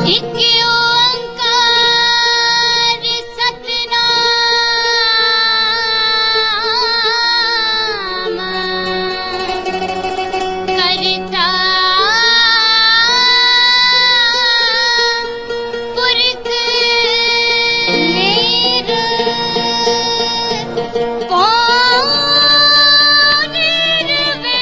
एक ओंकार सतनाम करता पुरख निर्कौन निर्वैर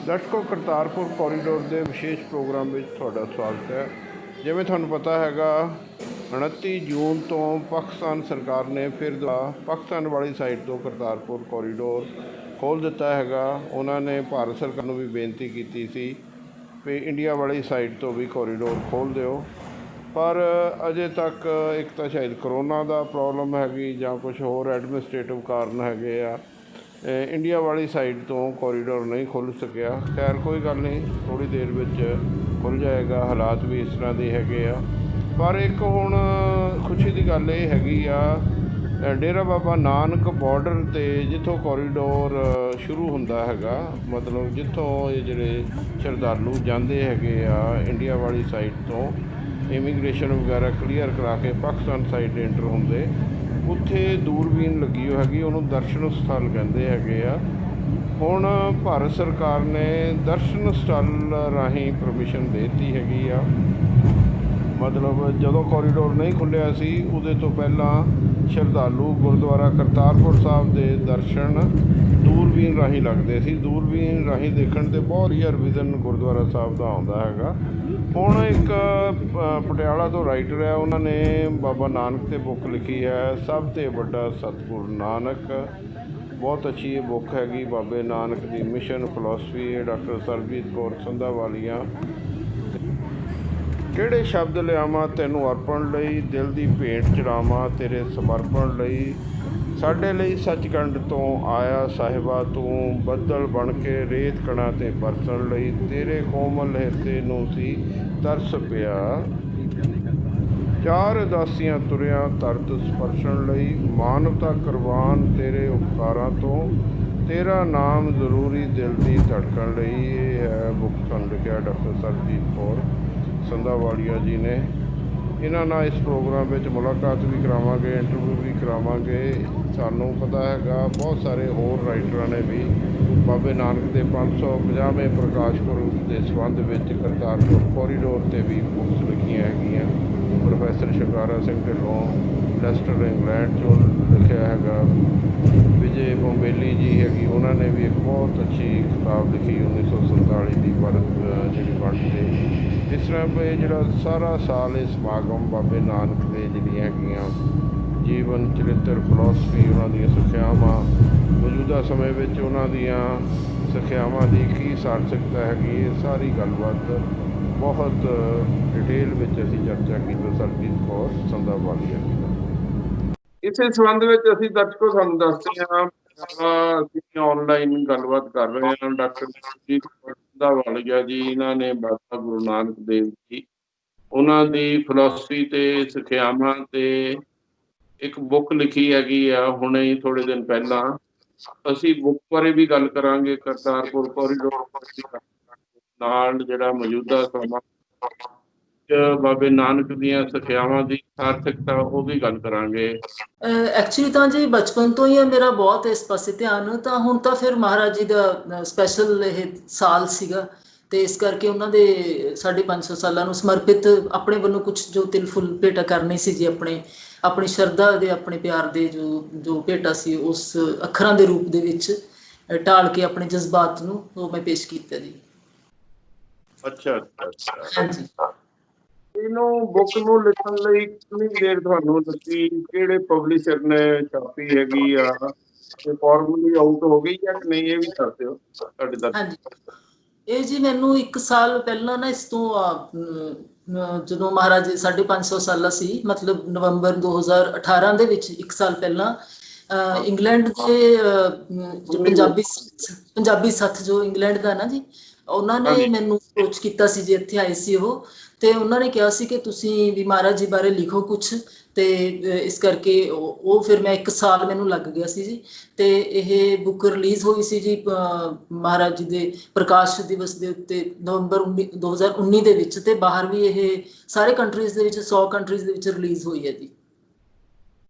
ਦਰਸ਼ਕੋ, ਕਰਤਾਰਪੁਰ ਕੋਰੀਡੋਰ ਦੇ ਵਿਸ਼ੇਸ਼ ਪ੍ਰੋਗਰਾਮ ਵਿੱਚ ਤੁਹਾਡਾ ਸਵਾਗਤ ਹੈ। ਜਿਵੇਂ ਤੁਹਾਨੂੰ ਪਤਾ ਹੈਗਾ, 29 ਜੂਨ ਤੋਂ ਪਾਕਿਸਤਾਨ ਸਰਕਾਰ ਨੇ ਫਿਰ ਪਾਕਿਸਤਾਨ ਵਾਲੀ ਸਾਈਡ ਤੋਂ ਕਰਤਾਰਪੁਰ ਕੋਰੀਡੋਰ ਖੋਲ੍ਹ ਦਿੱਤਾ ਹੈਗਾ। ਉਹਨਾਂ ਨੇ ਭਾਰਤ ਸਰਕਾਰ ਨੂੰ ਵੀ ਬੇਨਤੀ ਕੀਤੀ ਸੀ ਵੀ ਇੰਡੀਆ ਵਾਲੀ ਸਾਈਡ ਤੋਂ ਵੀ ਕੋਰੀਡੋਰ ਖੋਲ੍ਹ ਦਿਓ, ਪਰ ਅਜੇ ਤੱਕ ਇੱਕ ਤਾਂ ਸ਼ਾਇਦ ਕਰੋਨਾ ਦਾ ਪ੍ਰੋਬਲਮ ਹੈਗੀ ਜਾਂ ਕੁਛ ਹੋਰ ਐਡਮਿਨਿਸਟ੍ਰੇਟਿਵ ਕਾਰਨ ਹੈਗੇ ਆ, ਇੰਡੀਆ ਵਾਲੀ ਸਾਈਡ ਤੋਂ ਕੋਰੀਡੋਰ ਨਹੀਂ ਖੁੱਲ੍ਹ ਸਕਿਆ। ਖੈਰ ਕੋਈ ਗੱਲ ਨਹੀਂ, ਥੋੜ੍ਹੀ ਦੇਰ ਵਿੱਚ ਖੁੱਲ੍ਹ ਜਾਏਗਾ। ਹਾਲਾਤ ਵੀ ਇਸ ਤਰ੍ਹਾਂ ਦੇ ਹੈਗੇ ਆ। ਪਰ ਇੱਕ ਹੁਣ ਖੁਸ਼ੀ ਦੀ ਗੱਲ ਇਹ ਹੈਗੀ ਆ, ਡੇਰਾ ਬਾਬਾ ਨਾਨਕ ਬਾਰਡਰ 'ਤੇ ਜਿੱਥੋਂ ਕੋਰੀਡੋਰ ਸ਼ੁਰੂ ਹੁੰਦਾ ਹੈਗਾ, ਮਤਲਬ ਜਿੱਥੋਂ ਇਹ ਜਿਹੜੇ ਸ਼ਰਧਾਲੂ ਜਾਂਦੇ ਹੈਗੇ ਆ ਇੰਡੀਆ ਵਾਲੀ ਸਾਈਡ ਤੋਂ, ਇਮੀਗ੍ਰੇਸ਼ਨ ਵਗੈਰਾ ਕਲੀਅਰ ਕਰਾ ਕੇ ਪਾਕਿਸਤਾਨ ਸਾਈਡ ਐਂਟਰ ਹੁੰਦੇ, ਉੱਥੇ ਦੂਰਬੀਨ ਲੱਗੀ ਹੋਈ ਹੈਗੀ, ਉਹਨੂੰ ਦਰਸ਼ਨ ਸਥਲ ਕਹਿੰਦੇ ਹੈਗੇ ਆ। ਹੁਣ ਭਾਰਤ ਸਰਕਾਰ ਨੇ ਦਰਸ਼ਨ ਸਥਲ ਰਾਹੀਂ ਪਰਮਿਸ਼ਨ ਦੇ ਦਿੱਤੀ ਹੈਗੀ ਆ। ਮਤਲਬ ਜਦੋਂ ਕੋਰੀਡੋਰ ਨਹੀਂ ਖੁੱਲ੍ਹਿਆ ਸੀ ਉਹਦੇ ਤੋਂ ਪਹਿਲਾਂ ਸ਼ਰਧਾਲੂ ਗੁਰਦੁਆਰਾ ਕਰਤਾਰਪੁਰ ਸਾਹਿਬ ਦੇ ਦਰਸ਼ਨ ਦੂਰਬੀਨ ਰਾਹੀਂ ਲੱਗਦੇ ਸੀ। ਦੂਰਬੀਨ ਰਾਹੀਂ ਦੇਖਣ 'ਤੇ ਬਹੁਤ ਰੀਅਰ ਵਿਜ਼ਨ ਗੁਰਦੁਆਰਾ ਸਾਹਿਬ ਦਾ ਆਉਂਦਾ ਹੈਗਾ। ਹੁਣ ਇੱਕ ਪਟਿਆਲਾ ਤੋਂ ਰਾਈਟਰ ਹੈ, ਉਹਨਾਂ ਨੇ ਬਾਬਾ ਨਾਨਕ 'ਤੇ ਬੁੱਕ ਲਿਖੀ ਹੈ, ਸਭ ਤੋਂ ਵੱਡਾ ਸਤਿਗੁਰ ਨਾਨਕ। ਬਹੁਤ ਅੱਛੀ ਇਹ ਬੁੱਕ ਹੈਗੀ, ਬਾਬੇ ਨਾਨਕ ਦੀ ਮਿਸ਼ਨ ਫਿਲਾਸਫੀ ਹੈ। ਡਾਕਟਰ ਸਰਬਜੀਤ ਕੌਰ ਸੰਧਾਵਾਲੀਆ। ਕਿਹੜੇ ਸ਼ਬਦ ਲਿਆਵਾਂ ਤੈਨੂੰ ਅਰਪਣ ਲਈ, ਦਿਲ ਦੀ ਭੇਂਟ ਚੜਾਵਾਂ ਤੇਰੇ ਸਮਰਪਣ ਲਈ। ਸਾਡੇ ਲਈ ਸੱਚਖੰਡ ਤੋਂ ਆਇਆ ਸਾਹਿਬਾ ਤੂੰ, ਬੱਦਲ ਬਣ ਕੇ ਰੇਤ ਕਣਾਂ 'ਤੇ ਬਰਸਣ ਲਈ। ਤੇਰੇ ਕੋਮਲ ਹਿਰਦੇ ਨੂੰ ਸੀ ਤਰਸ ਪਿਆ, ਚਾਰ ਉਦਾਸੀਆਂ ਤੁਰਿਆ ਧਰਤ ਸਪਰਸ਼ਣ ਲਈ। ਮਾਨਵਤਾ ਕੁਰਬਾਨ ਤੇਰੇ ਉਪਕਾਰਾਂ ਤੋਂ, ਤੇਰਾ ਨਾਮ ਜ਼ਰੂਰੀ ਦਿਲ ਦੀ ਧੜਕਣ ਲਈ। ਇਹ ਹੈ ਬੁੱਕ ਤੁਹਾਨੂੰ ਲਿਖਿਆ ਡਾਕਟਰ ਸਰਬਜੀਤ ਕੌਰ ਸੰਧਾਵਾਲੀਆ ਜੀ ਨੇ। ਇਹਨਾਂ ਨਾਲ ਇਸ ਪ੍ਰੋਗਰਾਮ ਵਿੱਚ ਮੁਲਾਕਾਤ ਵੀ ਕਰਾਵਾਂਗੇ, ਇੰਟਰਵਿਊ ਵੀ ਕਰਾਵਾਂਗੇ। ਸਾਨੂੰ ਪਤਾ ਹੈਗਾ ਬਹੁਤ ਸਾਰੇ ਹੋਰ ਰਾਈਟਰਾਂ ਨੇ ਵੀ ਬਾਬੇ ਨਾਨਕ ਦੇ 550ਵੇਂ ਪ੍ਰਕਾਸ਼ ਪੁਰਬ ਦੇ ਸੰਬੰਧ ਵਿੱਚ ਕਰਤਾਰਪੁਰ ਕੋਰੀਡੋਰ 'ਤੇ ਵੀ ਬੁੱਕਸ ਲਿਖੀਆਂ ਹੈਗੀਆਂ। Professor shikara Singh Dhillon Leicester England 'ਚੋਂ ਲਿਖਿਆ ਹੈਗਾ। ਵਿਜੇ ਬੰਬੇਲੀ ਜੀ ਹੈਗੀ, ਉਹਨਾਂ ਨੇ ਵੀ ਇੱਕ ਬਹੁਤ ਅੱਛੀ ਕਿਤਾਬ ਲਿਖੀ 1947 ਦੀ ਭਾਰਤ ਜਿਹੜੀ ਬਣ ਕੇ। ਇਸ ਤਰ੍ਹਾਂ ਇਹ ਜਿਹੜਾ ਸਾਰਾ ਸਾਲ ਇਹ ਸਮਾਗਮ ਬਾਬੇ ਨਾਨਕ ਦੇ ਜਿਹੜੀਆਂ ਹੈਗੀਆਂ ਜੀਵਨ ਚਰਿੱਤਰ ਫਿਲਾਸਫੀ, ਉਹਨਾਂ ਦੀਆਂ ਸਿੱਖਿਆਵਾਂ, ਮੌਜੂਦਾ ਸਮੇਂ ਵਿੱਚ ਉਹਨਾਂ ਦੀਆਂ ਸਿੱਖਿਆਵਾਂ ਦੀ ਕੀ ਸਾਰਥਕਤਾ ਹੈਗੀ, ਇਹ ਸਾਰੀ ਗੱਲਬਾਤ ਬਹੁਤ ਡਿਟੇਲ ਵਿੱਚ ਅਸੀਂ ਚਰਚਾ ਕੀਤੀ ਸਰਬਜੀਤ ਕੌਰ ਸੰਧਾਵਾਲੀਆ ਜੀ ਨਾਲ। ਇਸੇ ਸੰਬੰਧ ਵਿੱਚ ਅਸੀਂ ਦਰਸ਼ਕੋ ਤੁਹਾਨੂੰ ਦੱਸਦੇ ਹਾਂ, ਅਸੀਂ ਆਨਲਾਈਨ ਗੱਲਬਾਤ ਕਰ ਰਹੇ ਹਾਂ ਡਾਕਟਰ ਸਰਬਜੀਤ ਕੌਰ ਸੰਧਾਵਾਲੀਆ ਜੀ। ਇਹਨਾਂ ਨੇ ਬਾਬਾ ਗੁਰੂ ਨਾਨਕ ਦੇਵ ਜੀ, ਉਹਨਾਂ ਦੀ ਫਿਲਾਸਫੀ ਤੇ ਸਿੱਖਿਆਵਾਂ ਤੇ ਇੱਕ ਬੁੱਕ ਲਿਖੀ ਹੈਗੀ ਆ, ਹੁਣੇ ਹੀ ਥੋੜ੍ਹੇ ਦਿਨ ਪਹਿਲਾਂ। ਅਸੀਂ ਬੁੱਕ ਬਾਰੇ ਵੀ ਗੱਲ ਕਰਾਂਗੇ, ਕਰਤਾਰਪੁਰ ਕੋਰੀਡੋਰ ਨਾਲ ਜਿਹੜਾ ਮੌਜੂਦਾ ਸਮਾਂ ਬਾਬੇ ਨਾਨਕ ਦੀਆਂ ਸਿੱਖਿਆਵਾਂ ਦੀ ਸਾਰਥਕਤਾ, ਉਹ ਵੀ ਗੱਲ ਕਰਾਂਗੇ। ਐਕਚੁਅਲੀ ਤਾਂ ਜੀ ਬਚਪਨ ਤੋਂ ਹੀ ਮੇਰਾ ਬਹੁਤ ਇਸ ਪਾਸੇ ਧਿਆਨ, ਤਾਂ ਹੁਣ ਤਾਂ ਫਿਰ ਮਹਾਰਾਜ ਜੀ ਦਾ ਸਪੈਸ਼ਲ ਇਹ ਸਾਲ ਸੀਗਾ, ਤੇ ਇਸ ਕਰਕੇ ਉਹਨਾਂ ਦੇ 550 ਸਾਲਾਂ ਨੂੰ ਸਮਰਪਿਤ ਆਪਣੇ ਵੱਲੋਂ ਕੁਝ ਜੋ ਤਿਲ ਫੁੱਲ ਭੇਟਾ ਕਰਨੀ ਸੀ ਜੀ, ਆਪਣੀ ਸ਼ਰਧਾ ਦੇ, ਆਪਣੇ ਪਿਆਰ ਦੇ ਜੋ ਭੇਟਾ ਸੀ ਉਸ ਅੱਖਰਾਂ ਦੇ ਰੂਪ ਦੇ ਵਿੱਚ ਢਾਲ ਕੇ ਆਪਣੇ ਜਜ਼ਬਾਤ ਨੂੰ ਉਹ ਮੈਂ ਪੇਸ਼ ਕੀਤਾ ਜੀ। ਅੱਛਾ ਹਾਂਜੀ। ਇਹਨੂੰ ਬੁੱਕ ਨੂੰ ਲਿਖਣ ਲਈ ਕਿੰਨੀ ਦੇਰ ਤੁਹਾਨੂੰ ਲੱਗੀ? ਕਿਹੜੇ ਪਬਲਿਸ਼ਰ ਨੇ ਛਾਪੀ ਹੈਗੀ ਆ? ਤੇ ਫਾਰਮਲੀ ਆਊਟ ਹੋ ਗਈ ਜਾਂ ਨਹੀਂ, ਇਹ ਵੀ ਦੱਸ ਦਿਓ ਸਾਡੇ ਦਰਸ਼ਕ। ਹਾਂਜੀ, ਇਹ ਜੀ ਮੈਨੂੰ 1 ਸਾਲ ਪਹਿਲਾਂ ਨਾ ਇਸ ਤੋਂ ਜਦੋਂ ਮਹਾਰਾਜ ਜੀ 550 ਸਾਲਾ ਸੀ, ਮਤਲਬ ਨਵੰਬਰ 2018 ਦੇ ਵਿੱਚ 1 ਸਾਲ ਪਹਿਲਾਂ ਇੰਗਲੈਂਡ ਦੇ ਜੋ ਪੰਜਾਬੀ ਸੱਥ ਜੋ ਇੰਗਲੈਂਡ ਦਾ ਨਾ ਜੀ, ਉਹਨਾਂ ਨੇ ਹਾਂਜੀ ਮੈਨੂੰ ਅਪਰੋਚ ਕੀਤਾ ਸੀ ਜੀ, ਇੱਥੇ ਆਏ ਸੀ ਉਹ, ਤੇ ਉਹਨਾਂ ਨੇ ਕਿਹਾ ਸੀ ਕਿ ਤੁਸੀਂ ਵੀ ਮਹਾਰਾਜ ਜੀ ਬਾਰੇ ਲਿਖੋ ਕੁਛ, ਤੇ ਇਸ ਕਰਕੇ ਉਹ ਫਿਰ ਮੈਂ 1 ਸਾਲ ਮੈਨੂੰ ਲੱਗ ਗਿਆ ਸੀ ਜੀ। ਤੇ ਇਹ ਬੁੱਕ ਰਿਲੀਜ਼ ਹੋਈ ਸੀ ਜੀ ਮਹਾਰਾਜ ਜੀ ਦੇ ਪ੍ਰਕਾਸ਼ ਦਿਵਸ ਦੇ ਉੱਤੇ ਨਵੰਬਰ 2019 ਦੇ ਵਿੱਚ, ਤੇ ਬਾਹਰ ਵੀ ਇਹ ਸਾਰੇ ਕੰਟਰੀਜ਼ ਦੇ ਵਿੱਚ 100 ਕੰਟਰੀਜ਼ ਦੇ ਵਿੱਚ ਰਿਲੀਜ਼ ਹੋਈ ਹੈ ਜੀ।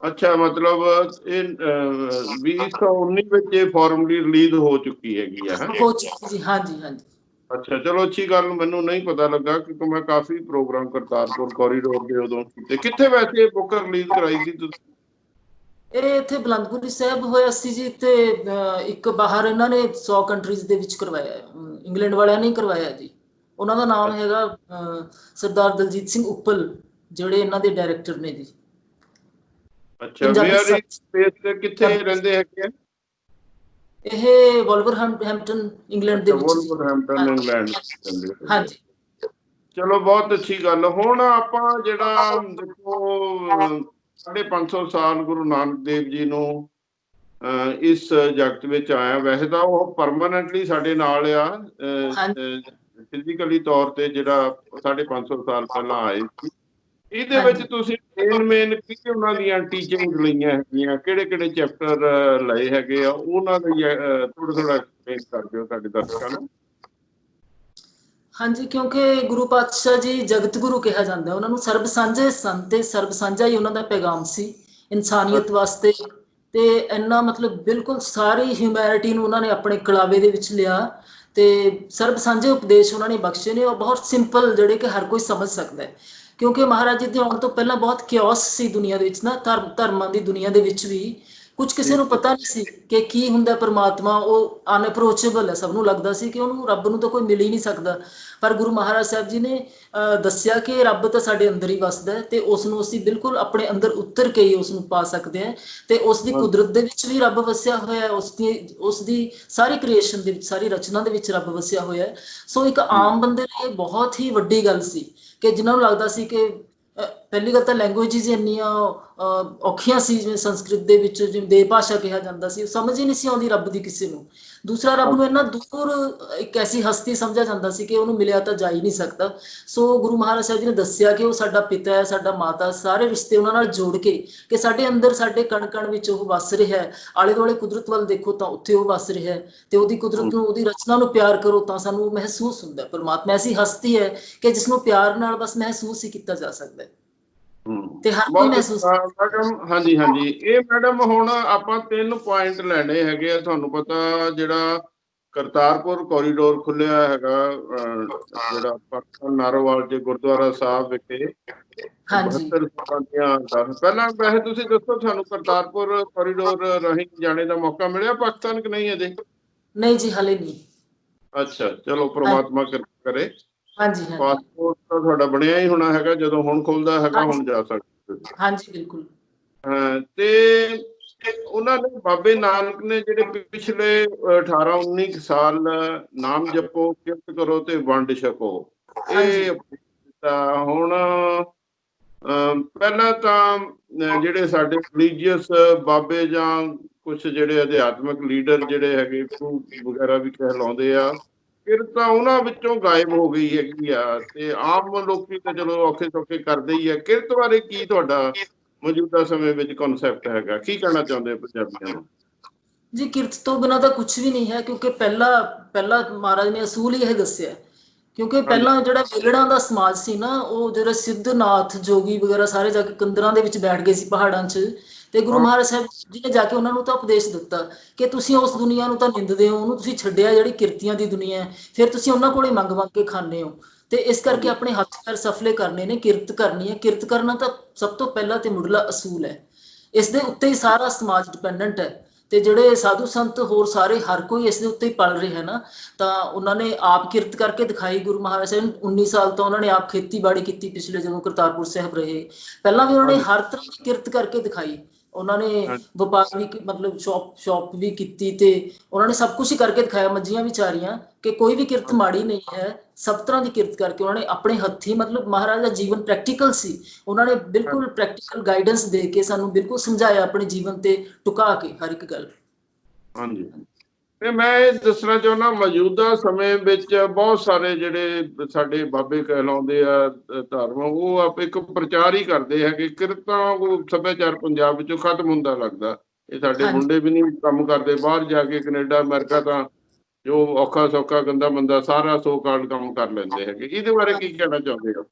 ਅੱਛਾ, ਮਤਲਬ ਇਹ 2019 ਵਿੱਚ ਇਹ ਫਾਰਮਲੀ ਰਿਲੀਜ਼ ਹੋ ਚੁੱਕੀ ਹੈਗੀ ਆ? ਹੋ ਚੁੱਕੀ ਜੀ, ਹਾਂਜੀ ਹਾਂਜੀ। ਅੱਛਾ, ਚਲੋ ਅੱਛੀ ਗੱਲ, ਮੈਨੂੰ ਨਹੀਂ ਪਤਾ ਲੱਗਾ ਕਿਉਂਕਿ ਮੈਂ ਕਾਫੀ ਪ੍ਰੋਗਰਾਮ ਕਰਤਾਰਪੁਰ ਕੋਰੀਡੋਰ ਦੇ ਉਦੋਂ ਕੀਤੇ। ਕਿੱਥੇ ਵੈਸੇ ਬੁੱਕ ਰਿਲੀਜ਼ ਕਰਾਈ ਸੀ ਤੁਸੀਂ? ਇਹ ਇੱਥੇ ਬੁਲੰਦਪੁਰ ਸਾਹਿਬ ਹੋਇਆ ਸੀ ਜੀ, ਤੇ ਇੱਕ ਬਾਹਰ ਇਹਨਾਂ ਨੇ 100 ਕੰਟਰੀਜ਼ ਦੇ ਵਿੱਚ ਕਰਵਾਇਆ, ਇੰਗਲੈਂਡ ਵਾਲਿਆਂ ਨੇ ਕਰਵਾਇਆ ਜੀ। ਉਹਨਾਂ ਦਾ ਨਾਮ ਹੈਗਾ ਸਰਦਾਰ ਦਲਜੀਤ ਸਿੰਘ ਉੱਪਲ, ਜਿਹੜੇ ਇਹਨਾਂ ਦੇ ਡਾਇਰੈਕਟਰ ਨੇ ਜੀ। ਅੱਛਾ, ਵੇਅਰ ਇਜ਼ ਸਪੇਸ ਤੇ ਕਿੱਥੇ ਰਹਿੰਦੇ ਹੈਗੇ ਆ? ਇਹ ਵੋਲਵਰਹੈਂਪਟਨ ਇੰਗਲੈਂਡ ਦੇ ਅੱਛਾ, ਵਿੱਚ ਜੀ। ਵੋਲਵਰਹੈਂਪਟਨ ਇੰਗਲੈਂਡ ਰਹਿੰਦੇ ਹੈਗੇ ਆ। ਹਾਂਜੀ ਚਲੋ ਬਹੁਤ ਅੱਛੀ ਗੱਲ। ਹੁਣ ਆਪਾਂ ਜਿਹੜਾ ਦੇਖੋ 550 ਸਾਲ ਗੁਰੂ ਨਾਨਕ ਦੇਵ ਜੀ ਨੂੰ ਇਸ ਜਗਤ ਵਿੱਚ ਆਇਆ, ਵੈਸੇ ਤਾਂ ਉਹ ਪਰਮਾਨੈਂਟਲੀ ਸਾਡੇ ਨਾਲ ਆ, ਹਾਂਜੀ ਫਿਜ਼ੀਕਲੀ ਤੌਰ ਤੇ ਜਿਹੜਾ 550 ਸਾਲ ਪਹਿਲਾਂ ਆਏ ਸੀ। ਇਹਦੇ ਵਿੱਚ ਹਾਂਜੀ ਤੁਸੀਂ ਮੇਨ ਕੀ ਉਹਨਾਂ ਦੀਆਂ ਟੀਚਿੰਗਸ ਲਈਆਂ ਹੈਗੀਆਂ, ਕਿਹੜੇ ਕਿਹੜੇ ਚੈਪਟਰ ਲਏ ਹੈਗੇ ਆ, ਉਹਨਾਂ ਦੀ ਥੋੜਾ ਥੋੜਾ ਐਕਸਪਲੇਨ ਕਰ ਦਿਓ ਸਾਡੇ ਦਰਸ਼ਕਾਂ ਨੂੰ। ਹਾਂਜੀ, ਕਿਉਂਕਿ ਗੁਰੂ ਪਾਤਸ਼ਾਹ ਜੀ ਜਗਤ ਗੁਰੂ ਕਿਹਾ ਜਾਂਦਾ, ਉਹਨਾਂ ਨੂੰ ਸਰਬ ਸਾਂਝੇ ਸਨ, ਤੇ ਸਰਬ ਸਾਂਝਾ ਹੀ ਉਹਨਾਂ ਦਾ ਪੈਗਾਮ ਸੀ ਇਨਸਾਨੀਅਤ ਵਾਸਤੇ। ਤੇ ਇੰਨਾ ਮਤਲਬ ਬਿਲਕੁਲ ਸਾਰੀ ਹਿਊਮੈਨਿਟੀ ਨੂੰ ਉਹਨਾਂ ਨੇ ਆਪਣੇ ਕਲਾਵੇ ਦੇ ਵਿੱਚ ਲਿਆ, ਤੇ ਸਰਬ ਸਾਂਝੇ ਉਪਦੇਸ਼ ਉਹਨਾਂ ਨੇ ਬਖਸ਼ੇ ਨੇ, ਉਹ ਬਹੁਤ ਸਿੰਪਲ, ਜਿਹੜੇ ਕਿ ਹਰ ਕੋਈ ਸਮਝ ਸਕਦਾ ਹੈ। ਕਿਉਂਕਿ ਮਹਾਰਾਜ ਜੀ ਦੇ ਆਉਣ ਤੋਂ ਪਹਿਲਾਂ ਬਹੁਤ ਕਿਓਸ ਸੀ ਦੁਨੀਆ ਦੇ ਵਿੱਚ ਨਾ, ਧਰਮਾਂ ਦੀ ਦੁਨੀਆ ਦੇ ਵਿੱਚ ਵੀ ਕੁਝ ਕਿਸੇ ਨੂੰ ਪਤਾ ਨਹੀਂ ਸੀ ਕਿ ਕੀ ਹੁੰਦਾ ਪਰਮਾਤਮਾ। ਉਹ ਅਨਅਪਰੋਚੇਬਲ ਹੈ, ਸਭ ਨੂੰ ਲੱਗਦਾ ਸੀ ਕਿ ਉਹਨੂੰ, ਰੱਬ ਨੂੰ ਤਾਂ ਕੋਈ ਮਿਲ ਹੀ ਨਹੀਂ ਸਕਦਾ। ਪਰ ਗੁਰੂ ਮਹਾਰਾਜ ਸਾਹਿਬ ਜੀ ਨੇ ਦੱਸਿਆ ਕਿ ਰੱਬ ਤਾਂ ਸਾਡੇ ਅੰਦਰ ਹੀ ਵਸਦਾ ਹੈ, ਤੇ ਉਸ ਨੂੰ ਅਸੀਂ ਬਿਲਕੁਲ ਆਪਣੇ ਅੰਦਰ ਉਤਰ ਕੇ ਹੀ ਉਸ ਨੂੰ ਪਾ ਸਕਦੇ ਹਾਂ। ਤੇ ਉਸ ਦੀ ਕੁਦਰਤ ਦੇ ਵਿੱਚ ਵੀ ਰੱਬ ਵਸਿਆ ਹੋਇਆ, ਉਸਦੀ ਸਾਰੀ ਕ੍ਰੀਏਸ਼ਨ ਦੇ ਵਿੱਚ, ਸਾਰੀ ਰਚਨਾ ਦੇ ਵਿੱਚ ਰੱਬ ਵਸਿਆ ਹੋਇਆ ਹੈ। ਸੋ ਇੱਕ ਆਮ ਬੰਦੇ ਲਈ ਬਹੁਤ ਹੀ ਵੱਡੀ ਗੱਲ ਸੀ ਕਿ ਜਿਨ੍ਹਾਂ ਨੂੰ ਲੱਗਦਾ ਸੀ ਕਿ ਪਹਿਲੀ ਗੱਲ ਤਾਂ ਲੈਂਗੁਏਜਿਸ ਇੰਨੀਆਂ ਔਖੀਆਂ ਸੀ, ਜਿਵੇਂ ਸੰਸਕ੍ਰਿਤ ਦੇ ਵਿੱਚ ਜਿਵੇਂ ਦੇਵ ਭਾਸ਼ਾ ਕਿਹਾ ਜਾਂਦਾ ਸੀ, ਸਮਝ ਹੀ ਨਹੀਂ ਸੀ ਆਉਂਦੀ ਰੱਬ ਦੀ ਕਿਸੇ ਨੂੰ। ਦੂਸਰਾ, ਰੱਬ ਨੂੰ ਇੰਨਾ ਦੂਰ ਇੱਕ ਐਸੀ ਹਸਤੀ ਸਮਝਿਆ ਜਾਂਦਾ ਸੀ ਕਿ ਉਹਨੂੰ ਮਿਲਿਆ ਤਾਂ ਜਾ ਹੀ ਨਹੀਂ ਸਕਦਾ। ਸੋ ਗੁਰੂ ਮਹਾਰਾਜ ਸਾਹਿਬ ਜੀ ਨੇ ਦੱਸਿਆ ਕਿ ਉਹ ਸਾਡਾ ਪਿਤਾ ਹੈ, ਸਾਡਾ ਮਾਤਾ, ਸਾਰੇ ਰਿਸ਼ਤੇ ਉਹਨਾਂ ਨਾਲ ਜੋੜ ਕੇ, ਕਿ ਸਾਡੇ ਅੰਦਰ, ਸਾਡੇ ਕਣ ਕਣ ਵਿੱਚ ਉਹ ਵਸ ਰਿਹਾ ਹੈ। ਆਲੇ ਦੁਆਲੇ ਕੁਦਰਤ ਵੱਲ ਦੇਖੋ ਤਾਂ ਉੱਥੇ ਉਹ ਵਸ ਰਿਹਾ ਹੈ, ਤੇ ਉਹਦੀ ਕੁਦਰਤ ਨੂੰ, ਉਹਦੀ ਰਚਨਾ ਨੂੰ ਪਿਆਰ ਕਰੋ ਤਾਂ ਸਾਨੂੰ ਮਹਿਸੂਸ ਹੁੰਦਾ ਪਰਮਾਤਮਾ ਐਸੀ ਹਸਤੀ ਹੈ ਕਿ ਜਿਸਨੂੰ ਪਿਆਰ ਨਾਲ ਬਸ ਮਹਿਸੂਸ ਹੀ ਕੀਤਾ ਜਾ ਸਕਦਾ ਹੈ, ਤੇ ਹਰ ਕੋਈ ਮਹਿਸੂਸ। ਮੈਡਮ, ਹਾਂਜੀ ਹਾਂਜੀ, ਇਹ ਮੈਡਮ ਹੁਣ ਆਪਾਂ 3 ਪੁਆਇੰਟ ਲੈਣੇ ਹੈਗੇ ਆ। ਤੁਹਾਨੂੰ ਪਤਾ ਜਿਹੜਾ ਕਰਤਾਰਪੁਰ ਕੋਰੀਡੋਰ ਖੁੱਲਿਆ ਹੈਗਾ, ਜਿਹੜਾ ਪਾਕਿਸਤਾਨ ਨਾਰੋਵਾਲ ਦੇ ਗੁਰਦੁਆਰਾ ਸਾਹਿਬ ਵਿਖੇ ਹਾਂਜੀ 72 ਸਾਲਾਂ ਦੀਆਂ ਪਹਿਲਾਂ, ਵੈਸੇ ਤੁਸੀਂ ਦੱਸੋ ਤੁਹਾਨੂੰ ਕਰਤਾਰਪੁਰ ਕੋਰੀਡੋਰ ਰਾਹੀਂ ਜਾਣੇ ਦਾ ਮੌਕਾ ਮਿਲਿਆ ਪਾਕਿਸਤਾਨ ਕਿ ਨਹੀਂ ਅਜੇ? ਨਹੀਂ ਜੀ, ਹਾਲੇ ਨਹੀਂ। ਅੱਛਾ, ਚਲੋ ਪ੍ਰਮਾਤਮਾ ਕਰੇ। ਹਾਂਜੀ ਹਾਂਜੀ ਪਾਸਪੋਰਟ ਤਾਂ ਤੁਹਾਡਾ ਬਣਿਆ ਹੀ ਹੋਣਾ ਹੈਗਾ, ਜਦੋਂ ਹੁਣ ਖੁੱਲਦਾ ਹੈਗਾ ਹੁਣ ਜਾ ਸਕਦੇ। ਹਾਂਜੀ ਬਿਲਕੁਲ। ਤੇ ਉਹਨਾਂ ਨੇ, ਬਾਬੇ ਨਾਨਕ ਨੇ, ਜਿਹੜੇ ਪਿਛਲੇ 18-19 ਸਾਲ ਨਾਮ ਜਪੋ, ਕਿਰਤ ਕਰੋ ਤੇ ਵੰਡ ਛਕੋ, ਇਹ ਹੁਣ ਪਹਿਲਾਂ ਤਾਂ ਜਿਹੜੇ ਸਾਡੇ ਰਿਲੀਜੀਅਸ ਬਾਬੇ ਜਾਂ ਕੁਛ ਜਿਹੜੇ ਅਧਿਆਤਮਿਕ ਲੀਡਰ ਜਿਹੜੇ ਹੈਗੇ, ਗੁਰੂ ਵਗੈਰਾ ਵੀ ਕਹਿਲਾਉਂਦੇ ਆ, ਕਿਰਤ ਤਾਂ ਉਹਨਾਂ ਵਿੱਚੋਂ ਗਾਇਬ ਹੋ ਗਈ ਹੈਗੀ ਆ, ਤੇ ਆਮ ਲੋਕੀ ਤਾਂ ਚਲੋ ਔਖੇ ਸੌਖੇ ਕਰਦੇ ਹੀ ਆ। ਕਿਰਤ ਬਾਰੇ ਕੀ ਤੁਹਾਡਾ ਮੌਜੂਦਾ ਸਮੇਂ ਵਿੱਚ ਕਨਸੈਪਟ ਹੈਗਾ, ਕੀ ਕਹਿਣਾ ਚਾਹੁੰਦੇ ਪੰਜਾਬੀਆਂ ਨੂੰ? ਜੀ, ਕਿਰਤ ਤੋਂ ਬਿਨਾਂ ਤਾਂ ਕੁਛ ਵੀ ਨਹੀਂ ਹੈ, ਕਿਉਂਕਿ ਪਹਿਲਾ ਮਹਾਰਾਜ ਨੇ ਅਸੂਲ ਹੀ ਇਹ ਦੱਸਿਆ। ਕਿਉਂਕਿ ਪਹਿਲਾਂ ਜਿਹੜਾ ਵਿਹਲੜਾਂ ਦਾ ਸਮਾਜ ਸੀ ਨਾ, ਉਹ ਜਿਹੜੇ ਸਿੱਧਨਾਥ ਜੋਗੀ ਵਗੈਰਾ ਸਾਰੇ ਜਾ ਕੇ ਕੰਦਰਾਂ ਦੇ ਵਿੱਚ ਬੈਠ ਗਏ ਸੀ ਪਹਾੜਾਂ 'ਚ, ਤੇ ਗੁਰੂ ਮਹਾਰਾਜ ਸਾਹਿਬ ਜੀ ਨੇ ਜਾ ਕੇ ਉਹਨਾਂ ਨੂੰ ਤਾਂ ਉਪਦੇਸ਼ ਦਿੱਤਾ ਕਿ ਤੁਸੀਂ ਉਸ ਦੁਨੀਆ ਨੂੰ ਤਾਂ ਨਿੰਦਦੇ ਹੋ, ਉਹਨੂੰ ਤੁਸੀਂ ਛੱਡਿਆ ਜਿਹੜੀ ਕਿਰਤੀਆਂ ਦੀ ਦੁਨੀਆ ਹੈ, ਫਿਰ ਤੁਸੀਂ ਉਹਨਾਂ ਕੋਲੇ ਮੰਗ ਕੇ ਖਾਂਦੇ ਹੋ। ਤੇ ਇਸ ਕਰਕੇ ਆਪਣੇ ਹੱਥ ਪੈਰ ਸਫਲੇ ਕਰਨੇ ਨੇ, ਕਿਰਤ ਕਰਨੀ ਹੈ। ਕਿਰਤ ਕਰਨਾ ਤਾਂ ਸਭ ਤੋਂ ਪਹਿਲਾ ਤੇ ਮੁੱਢਲਾ ਅਸੂਲ ਹੈ, ਇਸ ਦੇ ਉੱਤੇ ਹੀ ਸਾਰਾ ਸਮਾਜ ਡਿਪੈਂਡੈਂਟ ਹੈ। ਤੇ ਜਿਹੜੇ ਸਾਧੂ ਸੰਤ ਹੋਰ ਸਾਰੇ, ਹਰ ਕੋਈ ਇਸ ਦੇ ਉੱਤੇ ਹੀ ਪਲ ਰਿਹਾ ਨਾ, ਤਾਂ ਉਹਨਾਂ ਨੇ ਆਪ ਕਿਰਤ ਕਰਕੇ ਦਿਖਾਈ। ਗੁਰੂ ਮਹਾਰਾਜ ਸਾਹਿਬ 19 ਸਾਲ ਤੋਂ ਉਹਨਾਂ ਨੇ ਆਪ ਖੇਤੀਬਾੜੀ ਕੀਤੀ, ਪਿਛਲੇ ਜਦੋਂ ਕਰਤਾਰਪੁਰ ਸਾਹਿਬ ਰਹੇ, ਪਹਿਲਾਂ ਵੀ ਉਹਨਾਂ ਨੇ ਹਰ ਤਰ੍ਹਾਂ ਦੀ ਕਿਰਤ ਕਰਕੇ ਦਿਖਾਈ। ਉਹਨਾਂ ਨੇ ਹਾਂ- ਵਪਾਰ ਵੀ ਮਤਲਬ ਸ਼ੌਪ ਵੀ ਕੀਤੀ, ਤੇ ਉਹਨਾਂ ਨੇ ਸਭ ਕੁਝ ਹੀ ਕਰਕੇ ਦਿਖਾਇਆ, ਮੱਝੀਆਂ ਵੀ ਚਾਰੀਆਂ, ਕਿ ਕੋਈ ਵੀ ਕਿਰਤ ਹਾਂ- ਮਾੜੀ ਨਹੀਂ ਹੈ। ਸਭ ਤਰ੍ਹਾਂ ਦੀ ਕਿਰਤ ਕਰਕੇ ਉਹਨਾਂ ਨੇ ਆਪਣੇ ਹੱਥੀਂ, ਮਤਲਬ ਮਹਾਰਾਜ ਦਾ ਜੀਵਨ ਪ੍ਰੈਕਟੀਕਲ ਸੀ। ਉਹਨਾਂ ਨੇ ਹਾਂ- ਬਿਲਕੁਲ ਪ੍ਰੈਕਟੀਕਲ ਗਾਈਡੈਂਸ ਦੇ ਕੇ ਸਾਨੂੰ ਬਿਲਕੁਲ ਸਮਝਾਇਆ, ਆਪਣੇ ਜੀਵਨ ਤੇ ਟੁਕਾ ਕੇ ਹਰ ਇੱਕ ਗੱਲ। ਹਾਂਜੀ। ਤੇ ਮੈਂ ਇਹ ਦੱਸਣਾ ਚਾਹੁੰਦਾ, ਮੌਜੂਦਾ ਸਮੇਂ ਵਿੱਚ ਬਹੁਤ ਸਾਰੇ ਜਿਹੜੇ ਸਾਡੇ ਬਾਬੇ ਕਹਿਲਾਉਂਦੇ ਆ ਧਰਮ, ਉਹ ਇੱਕ ਪ੍ਰਚਾਰ ਹੀ ਕਰਦੇ ਹੈ ਕਿ ਕਿਰਤਾਂ ਉਹ ਸੱਭਿਆਚਾਰ ਪੰਜਾਬ ਵਿੱਚੋਂ ਖਤਮ ਹੁੰਦਾ ਲੱਗਦਾ। ਇਹ ਸਾਡੇ ਹਾਂਜੀ। ਮੁੰਡੇ ਵੀ ਨਹੀਂ ਕੰਮ ਕਰਦੇ, ਬਾਹਰ ਜਾ ਕੇ ਕੈਨੇਡਾ ਅਮਰੀਕਾ ਤਾਂ ਜੋ ਔਖਾ ਸੌਖਾ ਗੰਦਾ ਬੰਦਾ ਸਾਰਾ ਸੋ ਕਾਲ ਕੰਮ ਕਰ ਲੈਂਦੇ ਹੈਗੇ। ਇਹਦੇ ਬਾਰੇ ਕੀ ਕਹਿਣਾ ਚਾਹੁੰਦੇ ਹੋ?